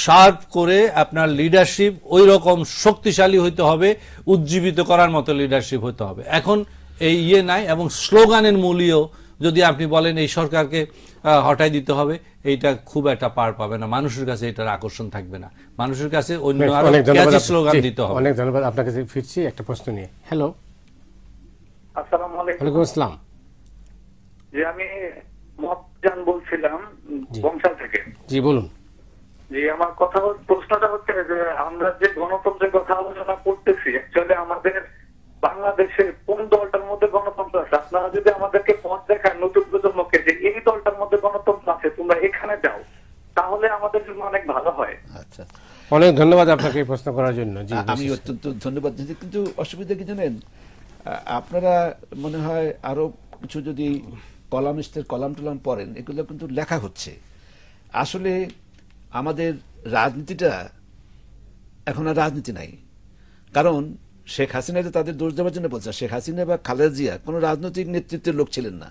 শার্প করে আপনার লিডারশিপ ওই রকম শক্তিশালী হইতে হবে, উজ্জীবিত করার মতো লিডারশিপ হইতে হবে। এখন এই নাই, এবং স্লোগানের মূল্যও যদি আপনি বলেন এই সরকারকে হটাই দিতে হবে, এইটা খুব একটা পার পাবে না, মানুষের কাছে এটার আকর্ষণ থাকবে না, মানুষের কাছে অন্য আরো ক্যাচি স্লোগান দিতে হবে। অনেক ধন্যবাদ। আপনার কাছে ফিরছি একটা প্রশ্ন নিয়ে। হ্যালো, আসসালামু আলাইকুম। ওয়ালাইকুম আসসালাম। জি, আমি মহাজান বলছিলাম বংশাল থেকে। জি বলুন। জি, আমার কথা প্রশ্নটা হচ্ছে যে আমরা যে গণতন্ত্রের কথা আলোচনা করতেছি, অ্যাকচুয়ালি আমাদের বাংলাদেশের কোন দলটার মধ্যে গণতন্ত্র আছে? আপনারা যদি আমাদেরকে পথ দেখান নতুন প্রজন্মকে, যে এই দলটার মধ্যে গণতন্ত্র আছে, তোমরা এখানে যাও, তাহলে আমাদের জন্য অনেক ভালো হয়। আচ্ছা, অনেক ধন্যবাদ আপনাকে এই প্রশ্ন করার জন্য। জি, আমি অত্যন্ত ধন্যবাদ দিচ্ছি। কিন্তু অসুবিধা কি জানেন, আপনারা মনে হয় আরো কিছু যদি কলামিস্টের কলাম টলাম পড়েন, এগুলো কিন্তু লেখা হচ্ছে। আসলে আমাদের রাজনীতিটা এখন আর রাজনীতি নাই। কারণ শেখ হাসিনা তাদের দোষ দেওয়ার জন্য বলছে, শেখ হাসিনা বা খালেদা জিয়া কোনো রাজনৈতিক নেতৃত্বের লোক ছিলেন না,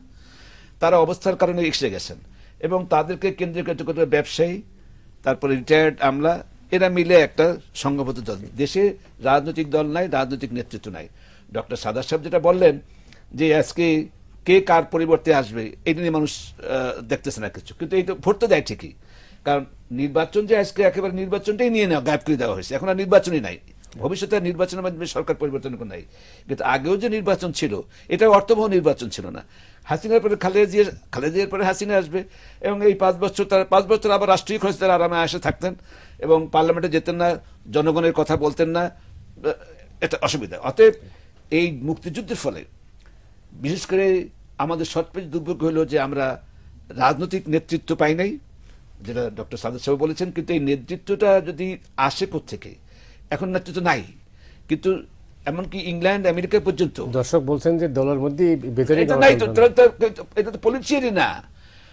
তারা অবস্থার কারণে এসে গেছেন, এবং তাদেরকে কেন্দ্রীয় করে ব্যবসায়ী, তারপরে রিটায়ার্ড আমলা, এরা মিলে একটা সংঘবদ্ধ দল। দেশে রাজনৈতিক দল নাই, রাজনৈতিক নেতৃত্ব নাই। ডক্টর সাদাত সাহেব যেটা বললেন যে আজকে কে কার পরিবর্তে আসবে, এটা নিয়ে মানুষ দেখতেছে না কিছু, কিন্তু এই তো ভোট তো দেয় ঠিকই। কারণ নির্বাচন যে আজকে একেবারে নির্বাচনটাই নিয়ে নেওয়া, গায়েব করে দেওয়া হয়েছে, এখন আর নির্বাচনই নাই। ভবিষ্যতে নির্বাচনের মাধ্যমে সরকার পরিবর্তন নাই, কিন্তু আগেও যে নির্বাচন ছিল এটা অর্থবহ নির্বাচন ছিল না। হাসিনার পরে খালেদা জিয়ার পরে হাসিনা আসবে, এবং এই 5 বছর তারা 5 বছর আবার রাষ্ট্রীয় খরচ তারা আরামে আসে থাকতেন, এবং পার্লামেন্টে যেতেন না, জনগণের কথা বলতেন না, এটা অসুবিধা। অতএব এই মুক্তিযুদ্ধের ফলে বিশেষ করে আমাদের সবচেয়ে দুর্ভাগ্য হলো যে আমরা রাজনৈতিক নেতৃত্ব পাই নাই, যেটা ডক্টর সাদাত সাহেব বলেছেন। কিন্তু এই নেতৃত্বটা যদি আসে কোত্থেকে, এখন নেতৃত্ব নাই। কিন্তু এমনকি ইংল্যান্ড আমেরিকা পর্যন্ত দর্শক বলছেন যে দলের মধ্যে ভেতরে এটা তো পলিটিশিয়ানই না,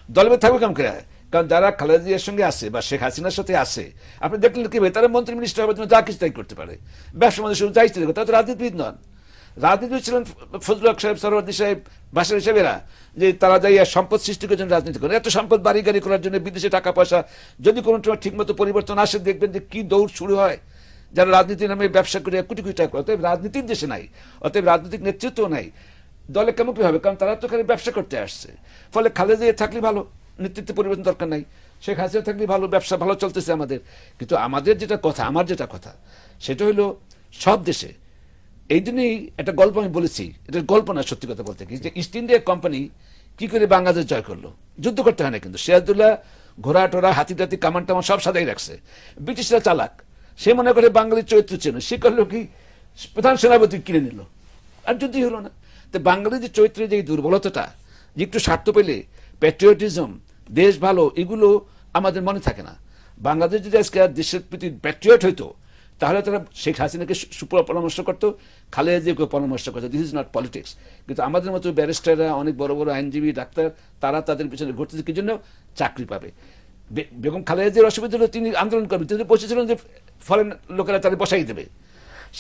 দলের থাকবে কেমন করে? কারণ যারা খালেদা জিয়ার সঙ্গে আসে বা শেখ হাসিনার সাথে আসে, আপনি দেখলেন কি তারা মন্ত্রী মিনিস্টার হবে, যা কিছু তাই করতে পারে, ব্যবসা মানুষ যা ইচ্ছে করে, তারা তো রাজনীতিবিদ নন। রাজনীতি ছিলেন ফজলুল হক সাহেব, সরওয়ার্দী সাহেব, বাশার সাহেবেরা, যে তারা যাই সম্পদ সৃষ্টি করার জন্য রাজনীতি করে, এত সম্পদ বাড়ি গাড়ি করার জন্য, বিদেশে টাকা পয়সা, যদি কোনো সময় ঠিক মতো পরিবর্তন আসে দেখবেন যে কি দৌড় শুরু হয়, যারা রাজনীতির নামে ব্যবসা করে কোটি কোটি টাকা। অতএব রাজনীতির দেশে নাই, অতএব রাজনৈতিক নেতৃত্ব নাই। দলে কেমন হবে, কারণ তারা তো খালি ব্যবসা করতে আসছে। ফলে খালেদা জিয়া থাকলে ভালো, নেতৃত্ব পরিবর্তন দরকার নাই, শেখ হাসিনা থাকলে ভালো, ব্যবসা ভালো চলতেছে আমাদের। কিন্তু আমাদের যেটা কথা, আমার যেটা কথা সেটা হলো সব দেশে এই জন্যই একটা গল্প আমি বলেছি, এটা গল্প না, সত্যি কথা বলতে কি, যে ইস্ট ইন্ডিয়া কোম্পানি কি করে বাংলাদেশ জয় করলো। যুদ্ধ করতে হয় না, কিন্তু সিরাজউদ্দৌলা ঘোড়া টোড়া হাতি টাতি কামান টামান সব সাদাই রাখছে। ব্রিটিশরা চালাক, সে মনে করে বাঙালির চরিত্র চেন, সে করলো কি প্রধান সেনাপতি কিনে নিল, আর যুদ্ধই হলো না। তো বাঙালির যে চরিত্রের যে দুর্বলতাটা, যে একটু স্বার্থ পেলে প্যাট্রিয়টিজম, দেশ ভালো, এগুলো আমাদের মনে থাকে না। বাংলাদেশ যদি আজকে দেশের প্রতি প্যাট্রিয়ট হইতো, তাহলে তারা শেখ হাসিনাকে পরামর্শ করতো, খালেদা জিয়াকে পরামর্শ করতো। This is not politics. কিন্তু আমাদের মতো ব্যারিস্টাররা, অনেক বড় বড় আইনজীবী, ডাক্তার, তারা তাদের পিছনে ঘুরতেছে কি জন্য? চাকরি পাবে। বেগম খালেদা জিয়ার অসুবিধা হলো তিনি আন্দোলন করবেন, তিনি বসেছিলেন যে ফরেন লোকেরা তাদের বসাই দেবে।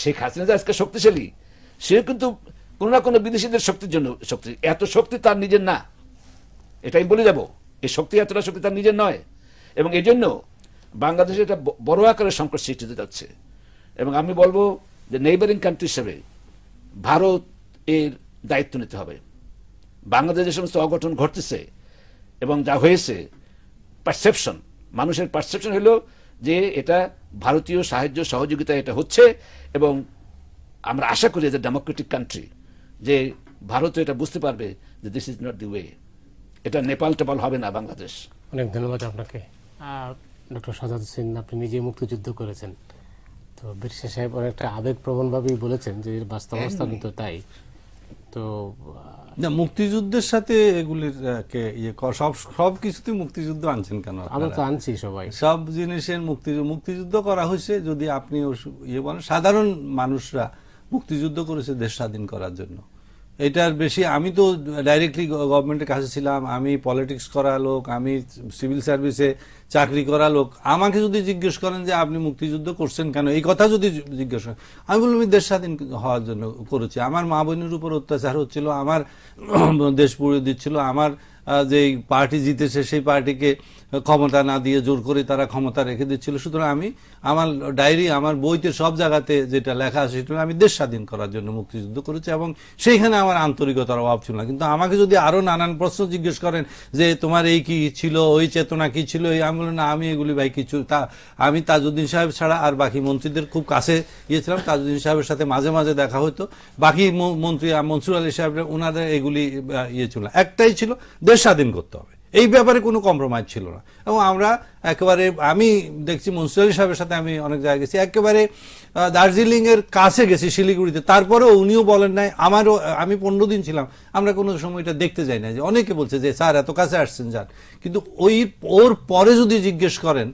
শেখ হাসিনা যে আজকে শক্তিশালী, সে কিন্তু কোনো না কোনো বিদেশিদের শক্তির জন্য শক্তি, এত শক্তি তার নিজের না, এটা আমি বলে যাব। এই শক্তি, এতটা শক্তি তার নিজের নয়। এবং এই জন্য বাংলাদেশে একটা বড় আকারের সংকট সৃষ্টি হতে যাচ্ছে। এবং আমি বলবো যে নেইবারিং কান্ট্রি হিসেবে ভারত এর দায়িত্ব নিতে হবে। বাংলাদেশে যে সমস্ত অঘটন ঘটতেছে এবং যা হয়েছে, পারসেপশন, মানুষের পারসেপশন হলো যে এটা ভারতীয় সাহায্য সহযোগিতা এটা হচ্ছে। এবং আমরা আশা করি যে ডেমোক্রেটিক কান্ট্রি, যে ভারত এটা বুঝতে পারবে যে this is not the way, এটা নেপাল টেপাল হবে না বাংলাদেশ। অনেক ধন্যবাদ আপনাকে। ডক্টর সাজাদ হোসেন, আপনি নিজে মুক্তিযুদ্ধ করেছেন, তো বীরসা সাহেব অনেকটা আবেগপ্রবণভাবেই বলেছেন যে এর বাস্তবতা কিন্তু তাই। তো না, মুক্তিযুদ্ধের সাথে এগুলির সব কিছুতে মুক্তিযুদ্ধ আনছেন কেন? আমরা তো আনছি সবাই, সব জিনিসের মুক্তিযুদ্ধ করা হয়েছে। যদি আপনি বলেন, সাধারণ মানুষরা মুক্তিযুদ্ধ করেছে দেশ স্বাধীন করার জন্য। এটার বেশি, আমি তো ডাইরেক্টলি গভর্নমেন্টের কাছে ছিলাম, আমি পলিটিক্স করা লোক, আমি সিভিল সার্ভিসে চাকরি করা লোক। আমাকে যদি জিজ্ঞেস করেন যে আপনি মুক্তিযুদ্ধ করছেন কেন, এই কথা যদি জিজ্ঞেস করেন, আমি বললাম আমি দেশ স্বাধীন হওয়ার জন্য করেছি। আমার মা বোনের উপর অত্যাচার হচ্ছিল, আমার দেশ পুড়ে দিচ্ছিল, আমার যে পার্টি জিতেছে সেই পার্টিকে ক্ষমতা না দিয়ে জোর করে তারা ক্ষমতা রেখে দিচ্ছিল। সুতরাং আমি আমার ডায়েরি, আমার বইতে সব জায়গাতে যেটা লেখা আছে সেটা আমি দেশ স্বাধীন করার জন্য মুক্তিযুদ্ধ করেছি, এবং সেইখানে আমার আন্তরিকতার অভাব ছিল না। কিন্তু আমাকে যদি আরো নানান প্রশ্ন জিজ্ঞেস করেন যে তোমার এই কি ছিল, ওই চেতনা কি ছিল, আমি বললাম না, আমি এগুলি ভাই কিছু, আমি তাজউদ্দিন সাহেব ছাড়া আর বাকি মন্ত্রীদের খুব কাছে গিয়েছিলাম। তাজউদ্দিন সাহেবের সাথে মাঝে মাঝে দেখা হতো, বাকি মন্ত্রী মনসুর আলী সাহেব ওনাদের এগুলি ছিল, একটাই ছিল দেশ স্বাধীন করতে হবে। এই ব্যাপারে কোনো কম্প্রোমাইজ ছিল না। এবং আমরা একেবারে, আমি দেখছি মনসুর আলী সাহেবের সাথে আমি অনেক জায়গায় গেছি, একেবারে দার্জিলিং এর কাছে গেছি, শিলিগুড়িতে, তারপরেও উনিও বলেন নাই, আমারও, আমি 15 দিন ছিলাম, আমরা কোনো সময় এটা দেখতে যাই না। যে অনেকে বলছে যে স্যার এত কাছে আসছেন যান, কিন্তু ওর পরে যদি জিজ্ঞেস করেন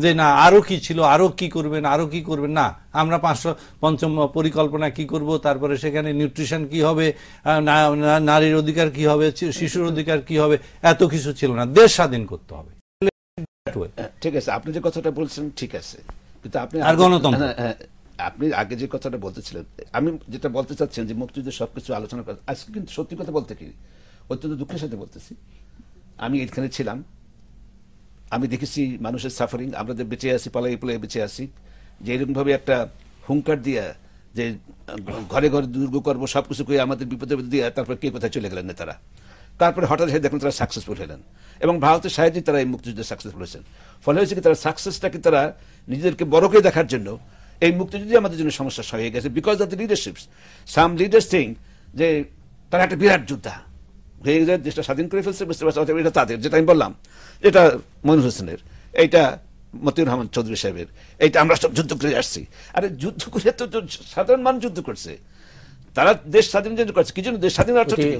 যে না আরো কি ছিল, আরো কি করবেন, আরো কি করবেন, না আমরা 505ম পরিকল্পনা কি করব, তারপরে সেখানে নিউট্রিশন কি হবে, নারীর অধিকার কি হবে, শিশুর অধিকার কি হবে, এত কিছু ছিল না। দেশ স্বাধীন করতে হবে। ঠিক আছে, আপনি যে কথাটা বলছেন ঠিক আছে, কিন্তু আপনি আর গণতন্ত্র, আপনি আগে যে কথাটা বলতেছিলেন, আমি যেটা বলতে চাচ্ছেন যে মুক্তিযুদ্ধ সবকিছু আলোচনা করা, আজকে কিন্তু সত্যি কথা বলতে কি অত্যন্ত দুঃখের সাথে বলতেছি, আমি এখানে ছিলাম, আমি দেখেছি মানুষের সাফারিং, আমরা যে বেঁচে আছি, পালাই পালাই বেঁচে আছি, যে এরকম ভাবে একটা হুঙ্কার দিয়া যে ঘরে ঘরে দুর্গ করবো, সবকিছু করে আমাদের বিপদের দিয়ে, তারপর কে কোথায় চলে গেলেন নেতারা, তারপরে হঠাৎ দেখুন তারা সাকসেসফুল হলেন, এবং ভারতের সাহায্যে তারা এই মুক্তিযুদ্ধে সাকসেসফুল হয়েছেন। ফলে হয়েছে কি, তারা সাকসেসটাকে তারা নিজেদেরকে বড় করে দেখার জন্য এই মুক্তিযুদ্ধে আমাদের জন্য সমস্যা হয়ে গেছে, because of the লিডারশিপস। Some leaders think যে তারা একটা বিরাট যোদ্ধা হয়ে যায়, দেশটা স্বাধীন করে ফেলছে, বুঝতে পারছে এটা তাদের, যেটা আমি বললাম, এটা মনির হোসেনের, এইটা মতিউর রহমান চৌধুরী সাহেবের, এইটা আমরা সব যুদ্ধ করে আসছি। আরে যুদ্ধ করে তো সাধারণ মানুষ যুদ্ধ করছে, তারা দেশ স্বাধীন করছে কি জন্য? দেশ স্বাধীন অর্থটা কি?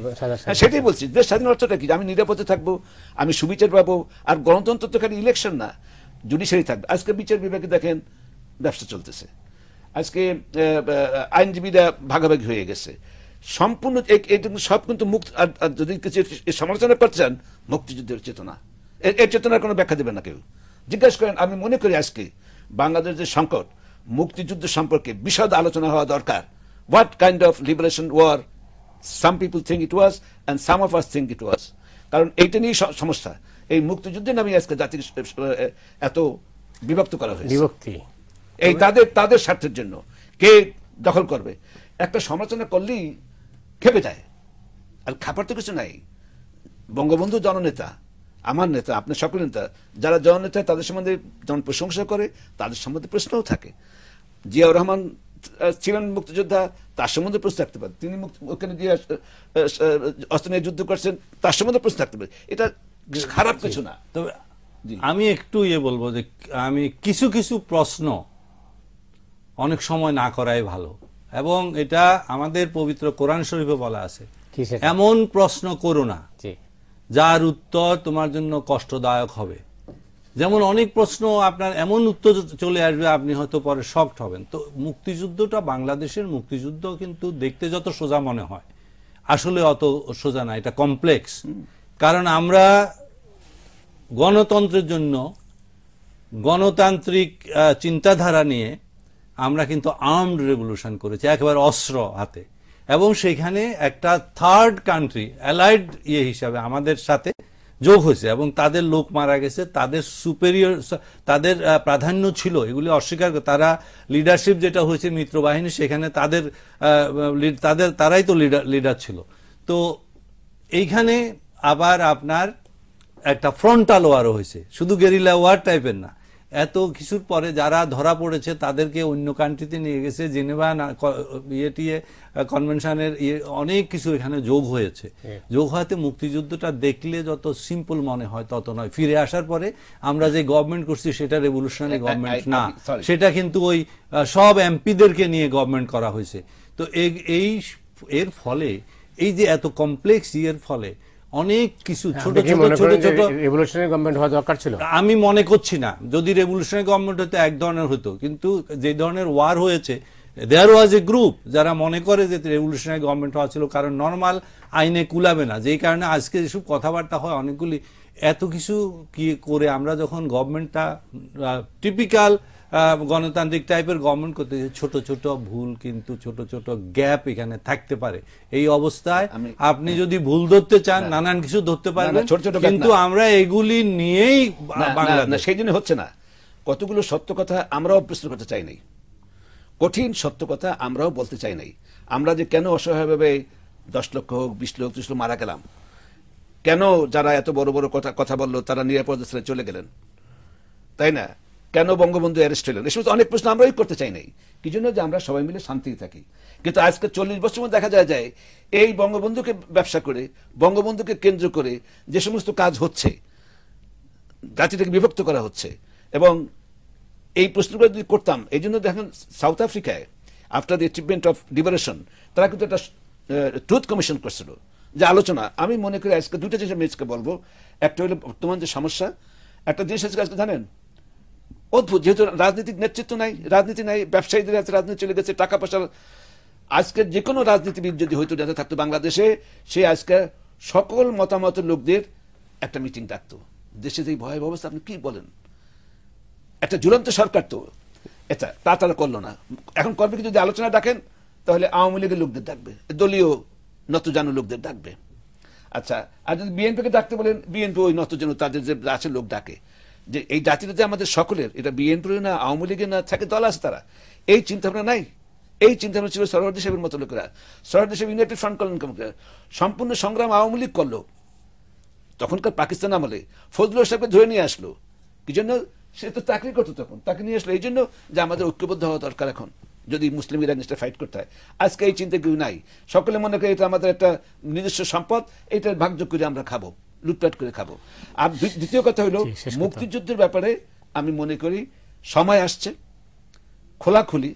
সেটাই বলছি, দেশ স্বাধীন অর্থটা কি? আমি নিরাপদে থাকবো, আমি সুবিচার পাবো। আর গণতন্ত্র তো খালি ইলেকশন না, জুডিশিয়ারি থাকবে। আজকে বিচার বিভাগে দেখেন ব্যবসা চলতেছে, আজকে আইনজীবীরা ভাগাভাগি হয়ে গেছে, সম্পূর্ণ সব কিন্তু মুক্ত। আর যদি সমালোচনা করতে চান মুক্তিযুদ্ধের চেতনা, এর চেতনার কোনো ব্যাখ্যা দেবে না কেউ। জিজ্ঞেস করেন, আমি মনে করি আজকে বাংলাদেশের যে সংকট, মুক্তিযুদ্ধ সম্পর্কে বিশদ আলোচনা হওয়া দরকার। What kind of liberation war some people think it was and some of us think it was. কারণ এইটা নিয়ে সমস্যা, এই মুক্তিযুদ্ধের নামে আজকে জাতিকে এত বিভক্ত করা হয়েছে, বিভক্তি, এই তাদের স্বার্থের জন্য কে দখল করবে। একটা সমালোচনা করলেই খেপে যায়, আর খাবার তো কিছু নাই। বঙ্গবন্ধু জননেতা, আমার নেতা, আপনার সকল নেতা, যারা জননেতা তাদের সম্বন্ধে জন প্রশংসা করে, তাদের সম্বন্ধে প্রশ্নও থাকে। জিয়াউর রহমান ছিলেন মুক্তিযোদ্ধা, তার সম্বন্ধে প্রশ্ন থাকতে পারে। তিনি ওখানে গিয়ে অস্ত্র নিয়ে যুদ্ধ করছেন, তার সম্বন্ধে প্রশ্ন থাকতে পারে। এটা খারাপ কিছু না। তবে আমি একটু বলবো যে আমি কিছু কিছু প্রশ্ন অনেক সময় না করাই ভালো, এবং এটা আমাদের পবিত্র কোরআন শরীফে বলা আছে, এমন প্রশ্ন করো না যার উত্তর তোমার জন্য কষ্টদায়ক হবে। যেমন অনেক প্রশ্ন আপনার এমন উত্তর চলে আসবে আপনি হয়তো পরে শকড হবেন। তো মুক্তিযুদ্ধটা, বাংলাদেশের মুক্তিযুদ্ধ কিন্তু দেখতে যত সোজা মনে হয়, আসলে অত সোজা না, এটা কমপ্লেক্স। কারণ আমরা গণতন্ত্রের জন্য, গণতান্ত্রিক চিন্তাধারা নিয়ে আমরা কিন্তু আর্মড রেভলিউশন করেছি, একেবারে অস্ত্র হাতে, এবং সেখানে একটা থার্ড কান্ট্রি অ্যালাইড হিসাবে আমাদের সাথে যোগ হয়েছে, এবং তাদের লোক মারা গেছে, তাদের সুপেরিয়র, তাদের প্রাধান্য ছিল, এগুলি অস্বীকার করে। তারা লিডারশিপ যেটা হয়েছে মিত্রবাহিনী, সেখানে তারাই তো লিডার ছিল। তো এইখানে আবার আপনার একটা ফ্রন্টাল ওয়ারও হয়েছে, শুধু গেরিলা ওয়ার টাইপের না। এত কিছুর পরে যারা ধরা পড়েছে তাদেরকে অন্য কান্ট্রিতে নিয়ে গেছে, জেনেভা কনভেনশনের অনেক কিছু এখানে যোগ হয়েছে। যোগ হওয়াতে মুক্তিযুদ্ধটা দেখলে যত সিম্পল মনে হয় তত নয়। ফিরে আসার পরে আমরা যে গভর্নমেন্ট করছি সেটা রেভলিউশনারি গভর্নমেন্ট না, সেটা কিন্তু ওই সব এমপিদেরকে নিয়ে গভর্নমেন্ট করা হয়েছে। তো এর ফলে এই যে এত কমপ্লেক্স এর ফলে অনেক কিছু ছোট ছোট রেভলিউশনারি গভর্নমেন্ট হওয়া দরকার ছিল। আমি মনে করছি না, যদি রেভলিউশনারি গভর্নমেন্ট হতো এক ধরনের হতো, কিন্তু যে ধরনের ওয়ার হয়েছে, দেয়ার ওয়াজ এ গ্রুপ যারা মনে করে যে রেভলিউশনারি গভর্নমেন্ট হওয়া ছিল, কারণ নর্মাল আইনে কুলাবে না। যেই কারণে আজকে যেসব কথাবার্তা হয় অনেকগুলি এত কিছু কি করে আমরা যখন গভর্নমেন্টটা টিপিক্যাল গণতান্ত্রিক টাইপের গভর্নমেন্ট করতে, ছোট ছোট ভুল, কিন্তু ছোট ছোট গ্যাপ এখানে থাকতে পারে। এই অবস্থায় আপনি যদি ভুল ধরতে চান, নানান কিছু ধরতে পারবেন, কিন্তু আমরা এগুলি নিয়েই বাংলাদেশ, সেই জন্য হচ্ছে না। কতগুলো সত্য কথা আমরাও প্রশ্ন করতে চাই নাই, কঠিন সত্য কথা আমরাও বলতে চাই নাই। আমরা যে কেন অসহায়ভাবে 10 লক্ষ হোক, 20 লক্ষ, 30 লক্ষ মারা গেলাম, কেন যারা এত বড় বড় কথা বললো তারা নিরাপদ স্থানে চলে গেলেন, তাই না? কেন বঙ্গবন্ধু অ্যারেস্ট হলেন, এই সমস্ত অনেক প্রশ্ন আমরাই করতে চাই নাই। কি জন্য? যে আমরা সবাই মিলে শান্তি থাকি। কিন্তু আজকে 40 বছর মধ্যে দেখা যায় এই বঙ্গবন্ধুকে ব্যবসা করে, বঙ্গবন্ধুকে কেন্দ্র করে যে সমস্ত কাজ হচ্ছে, জাতিটাকে বিভক্ত করা হচ্ছে। এবং এই প্রশ্নগুলো যদি করতাম, এই জন্য দেখেন সাউথ আফ্রিকায় after the achievement of liberation তারা কিন্তু একটা ট্রুথ কমিশন করছিল, যে আলোচনা। আমি মনে করি আজকে দুটো জিনিস আমি আজকে বলবো। একটা হলো বর্তমান যে সমস্যা, একটা জিনিস আজকে জানেন অদ্ভুত, যেহেতু রাজনৈতিক নেতৃত্ব নাই, রাজনীতি নাই, ব্যবসায়ীদের কাছে রাজনীতি চলে গেছে, টাকা পয়সা। আজকে যে কোনো রাজনীতিবিদ যদি হয়তো যাতে থাকতো বাংলাদেশে, সে আজকে সকল মতামতের লোকদের একটা মিটিং ডাকতো। দেশে যে ভয়াবহ অবস্থা, আপনি কি বলেন? একটা ঝুলন্ত সরকার তো এটা, তারা করলো না। এখন করবে কি? যদি আলোচনা ডাকেন তাহলে আওয়ামী লীগের লোকদের ডাকবে, দলীয় নতজানু লোকদের ডাকবে। আচ্ছা, আর যদি বিএনপিকে ডাকতে বলেন, বিএনপি ওই নতজানু তাদের যে আছে লোক ডাকে। যে এই জাতিটা যে আমাদের সকলের, এটা বিএনপির না, আওয়ামী লীগের না, থাকে দল আছে তারা, এই চিন্তাভাবনা নাই। এই চিন্তাভাবনা ছিল সরওয়ার্দী সাহেবের মতো লোকেরা। সরওয়ার্দী সাহেব ইউনাইটেড ফ্রন্ট করলেন, সম্পূর্ণ সংগ্রাম আওয়ামী লীগ করলো তখনকার পাকিস্তান আমলে। ফজলুল সাহেবকে ধরে নিয়ে আসলো, কি জন্য? সে তো চাকরি করতো তখন, তাকে নিয়ে আসলো এই জন্য যে আমাদের ঐক্যবদ্ধ হওয়া দরকার এখন, যদি মুসলিম এগেইনস্টে ফাইট করতে হয়। আজকে এই চিন্তা কেউ নাই, সকলে মনে করে এটা আমাদের একটা নিজস্ব সম্পদ, এইটার ভাগযোগ করে আমরা খাবো, লুটপাট করে খাবো। আর দ্বিতীয় কথা হলো মুক্তিযুদ্ধের ব্যাপারে আমি মনে করি সময় আসছে খোলাখুলি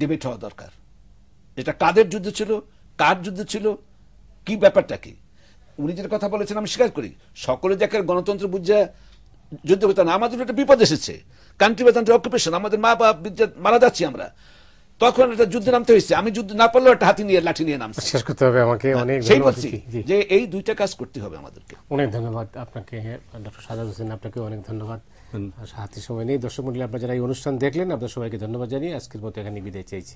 ডিবেট হওয়া দরকার। এটা কাদের যুদ্ধ ছিল, কার যুদ্ধ ছিল, কি ব্যাপারটা কি। উনি যেটা কথা বলেছেন আমি স্বীকার করি, সকলে দেখে গণতন্ত্র বুঝা যুদ্ধ করতে না। আমাদের একটা বিপদ এসেছে, কান্ট্রি বাই কান্ট্রি অকুপেশন, আমাদের মা বাপ মারা যাচ্ছি আমরা, তখন একটা যুদ্ধে নামতে হয়েছে। আমি যুদ্ধ না পারলেও একটা হাতি নিয়ে লাঠি নিয়ে নামছি। শেষ করতে হবে আমাকে। অনেক সেই বলছি যে এই দুইটা কাজ করতে হবে আমাদেরকে। অনেক ধন্যবাদ আপনাকে ডক্টর সাজাদ হোসেন, আপনাকে অনেক ধন্যবাদ। হাতে সময় নেই। দর্শক মণ্ডলী, আপনারা যারা এই অনুষ্ঠান দেখলেন, আপনাদের সবাইকে ধন্যবাদ জানিয়ে আজকের মতো এখানে বিদায় চাইছি।